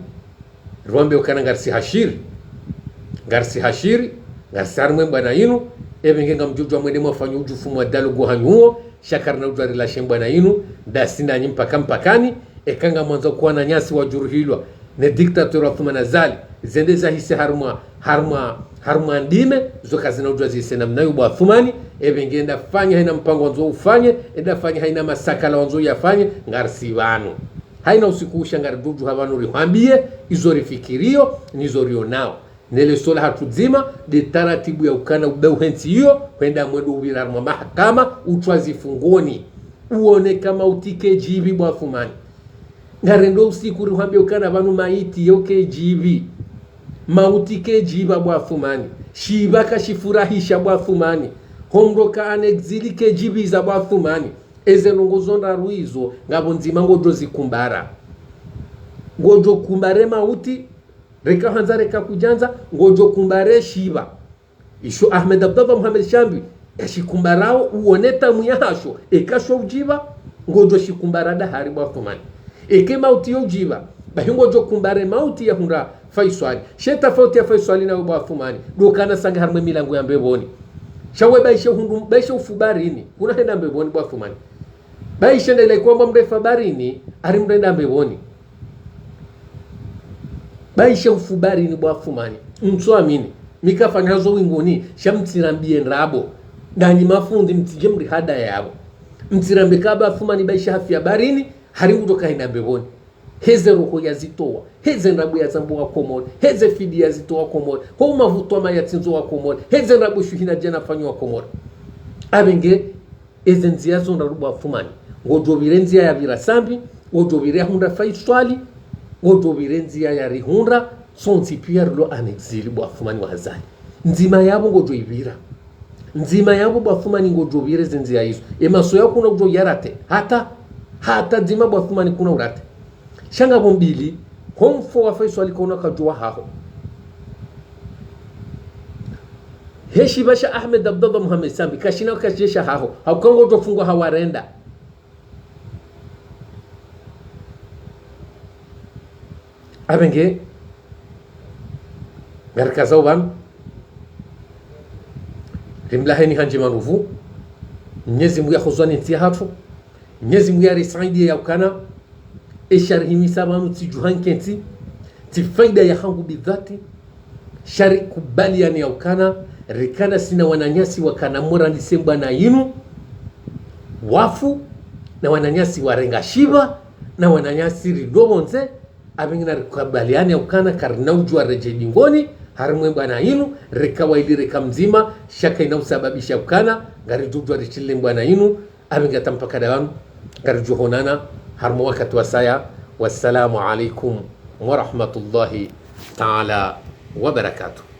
rwambe ukana ngarsi hashiri ngarsi harumwe bwana inu ebenge ngamjujwa mwende mwafanyu ujufumu wa dalugu hanyuo shakarna ujwa relashen bwana inu dasina nyimpaka mpakani ekanga mwanzo kuwa na nyasi wa juruhilwa ne diktator wa Uthman Zali zende za hisi haruma ndime zoka zina ujwa zise na mnayu bwa Uthmani ebenge enda fanya haina mpango wanzo ufanye enda fanya haina masakala wanzo yafanye ngarsi wanu haina usikusha ngari duju habanu rihambie izori fikirio nizorio nao nele sola hatuzima de taratibu ya ukana ubeu hensi hiyo kwenda mwedu ubira mwa mahakama utwazi fungoni uone kama utike jibi bwa Uthmani ngari ndo usiku rihambie ukana banu maiti yoke jibi mautike jiba bwa Uthmani shibaka shifurahisha bwa Uthmani homroka anexilike jibi za bwa Uthmani eze nongozonda ruizo ngabo nzima ngojo zikumbara ngojo kumbare mauti reka hanza reka kujanza ngojo kumbare shiba isho Ahmed Abdallah Muhammad Shambi yashikumbarao uoneta muyahasho ekasho ujiba ngojo shikumbara da hari bwa Uthmani eke mauti ujiba bahingojo kumbare mauti ya hunda Faisal sheta fauti ya Faisal na bwa Uthmani dokana sanga harme milango ya mbeboni shawe baisha hundu baisha ufubarini kuna henda mbeboni bwa Uthmani baisha ndele kwamba mrefa barini ari mrenda mbeboni baisha ufubarini bwa Uthmani mtsoamini mikafanya zo wingoni shamtirambie nrabo ndani mafundi mtije mri hada yabo mtirambe kaba Uthmani baisha hafia barini hari kutoka henda mbeboni heze roho yazitoa heze nrabu ya zambo wa komori heze fidi yazitoa komori ho mavuto ama yatinzo wa komori heze nrabu shuhina jana fanyo wa komori abenge eze nzia zo ndarubu wa Uthmani ngojo birenzia ya virasambi ngojo birehunda Faisali ngojo birenzia ya rihunda sonzi pia lo anexili bwa Uthmani wa Zali nzima yabo ngojo ibira nzima yabo bwa Uthmani ngojo bireze nzia hizo emaso yako kuna ngojo yarate hata nzima bwa Uthmani kuna urate shanga bombili homfo wa Faisali kona kajua haho heshi basha Ahmed Abdallah Muhammad Sambi kashina kasjesha haho haukango jofungwa hawarenda abenge garkaza uban rimlaheni hanje manuvu Mwenyezi Mungu yakhuzani ntihatu Mwenyezi Mungu yarisaidi ya ukana esharhimi sabanu tijuhankenti tifaida ya hangu bidhati shari kubali yani ya ukana rikana sina wananyasi wakana mura nisemba na inu wafu na wananyasi warenga shiba na wananyasi ridobonze abengina rikabaliani ya ukana karina ujua reje bingoni harimwemba na inu rikawa ili rika mzima shaka inausababisha ukana ngari jujua richile mbana inu abenga tampaka dawanu ngari juhonana harmu wakati wasaya wassalamu alaikum wa rahmatullahi ta'ala wa barakatuh.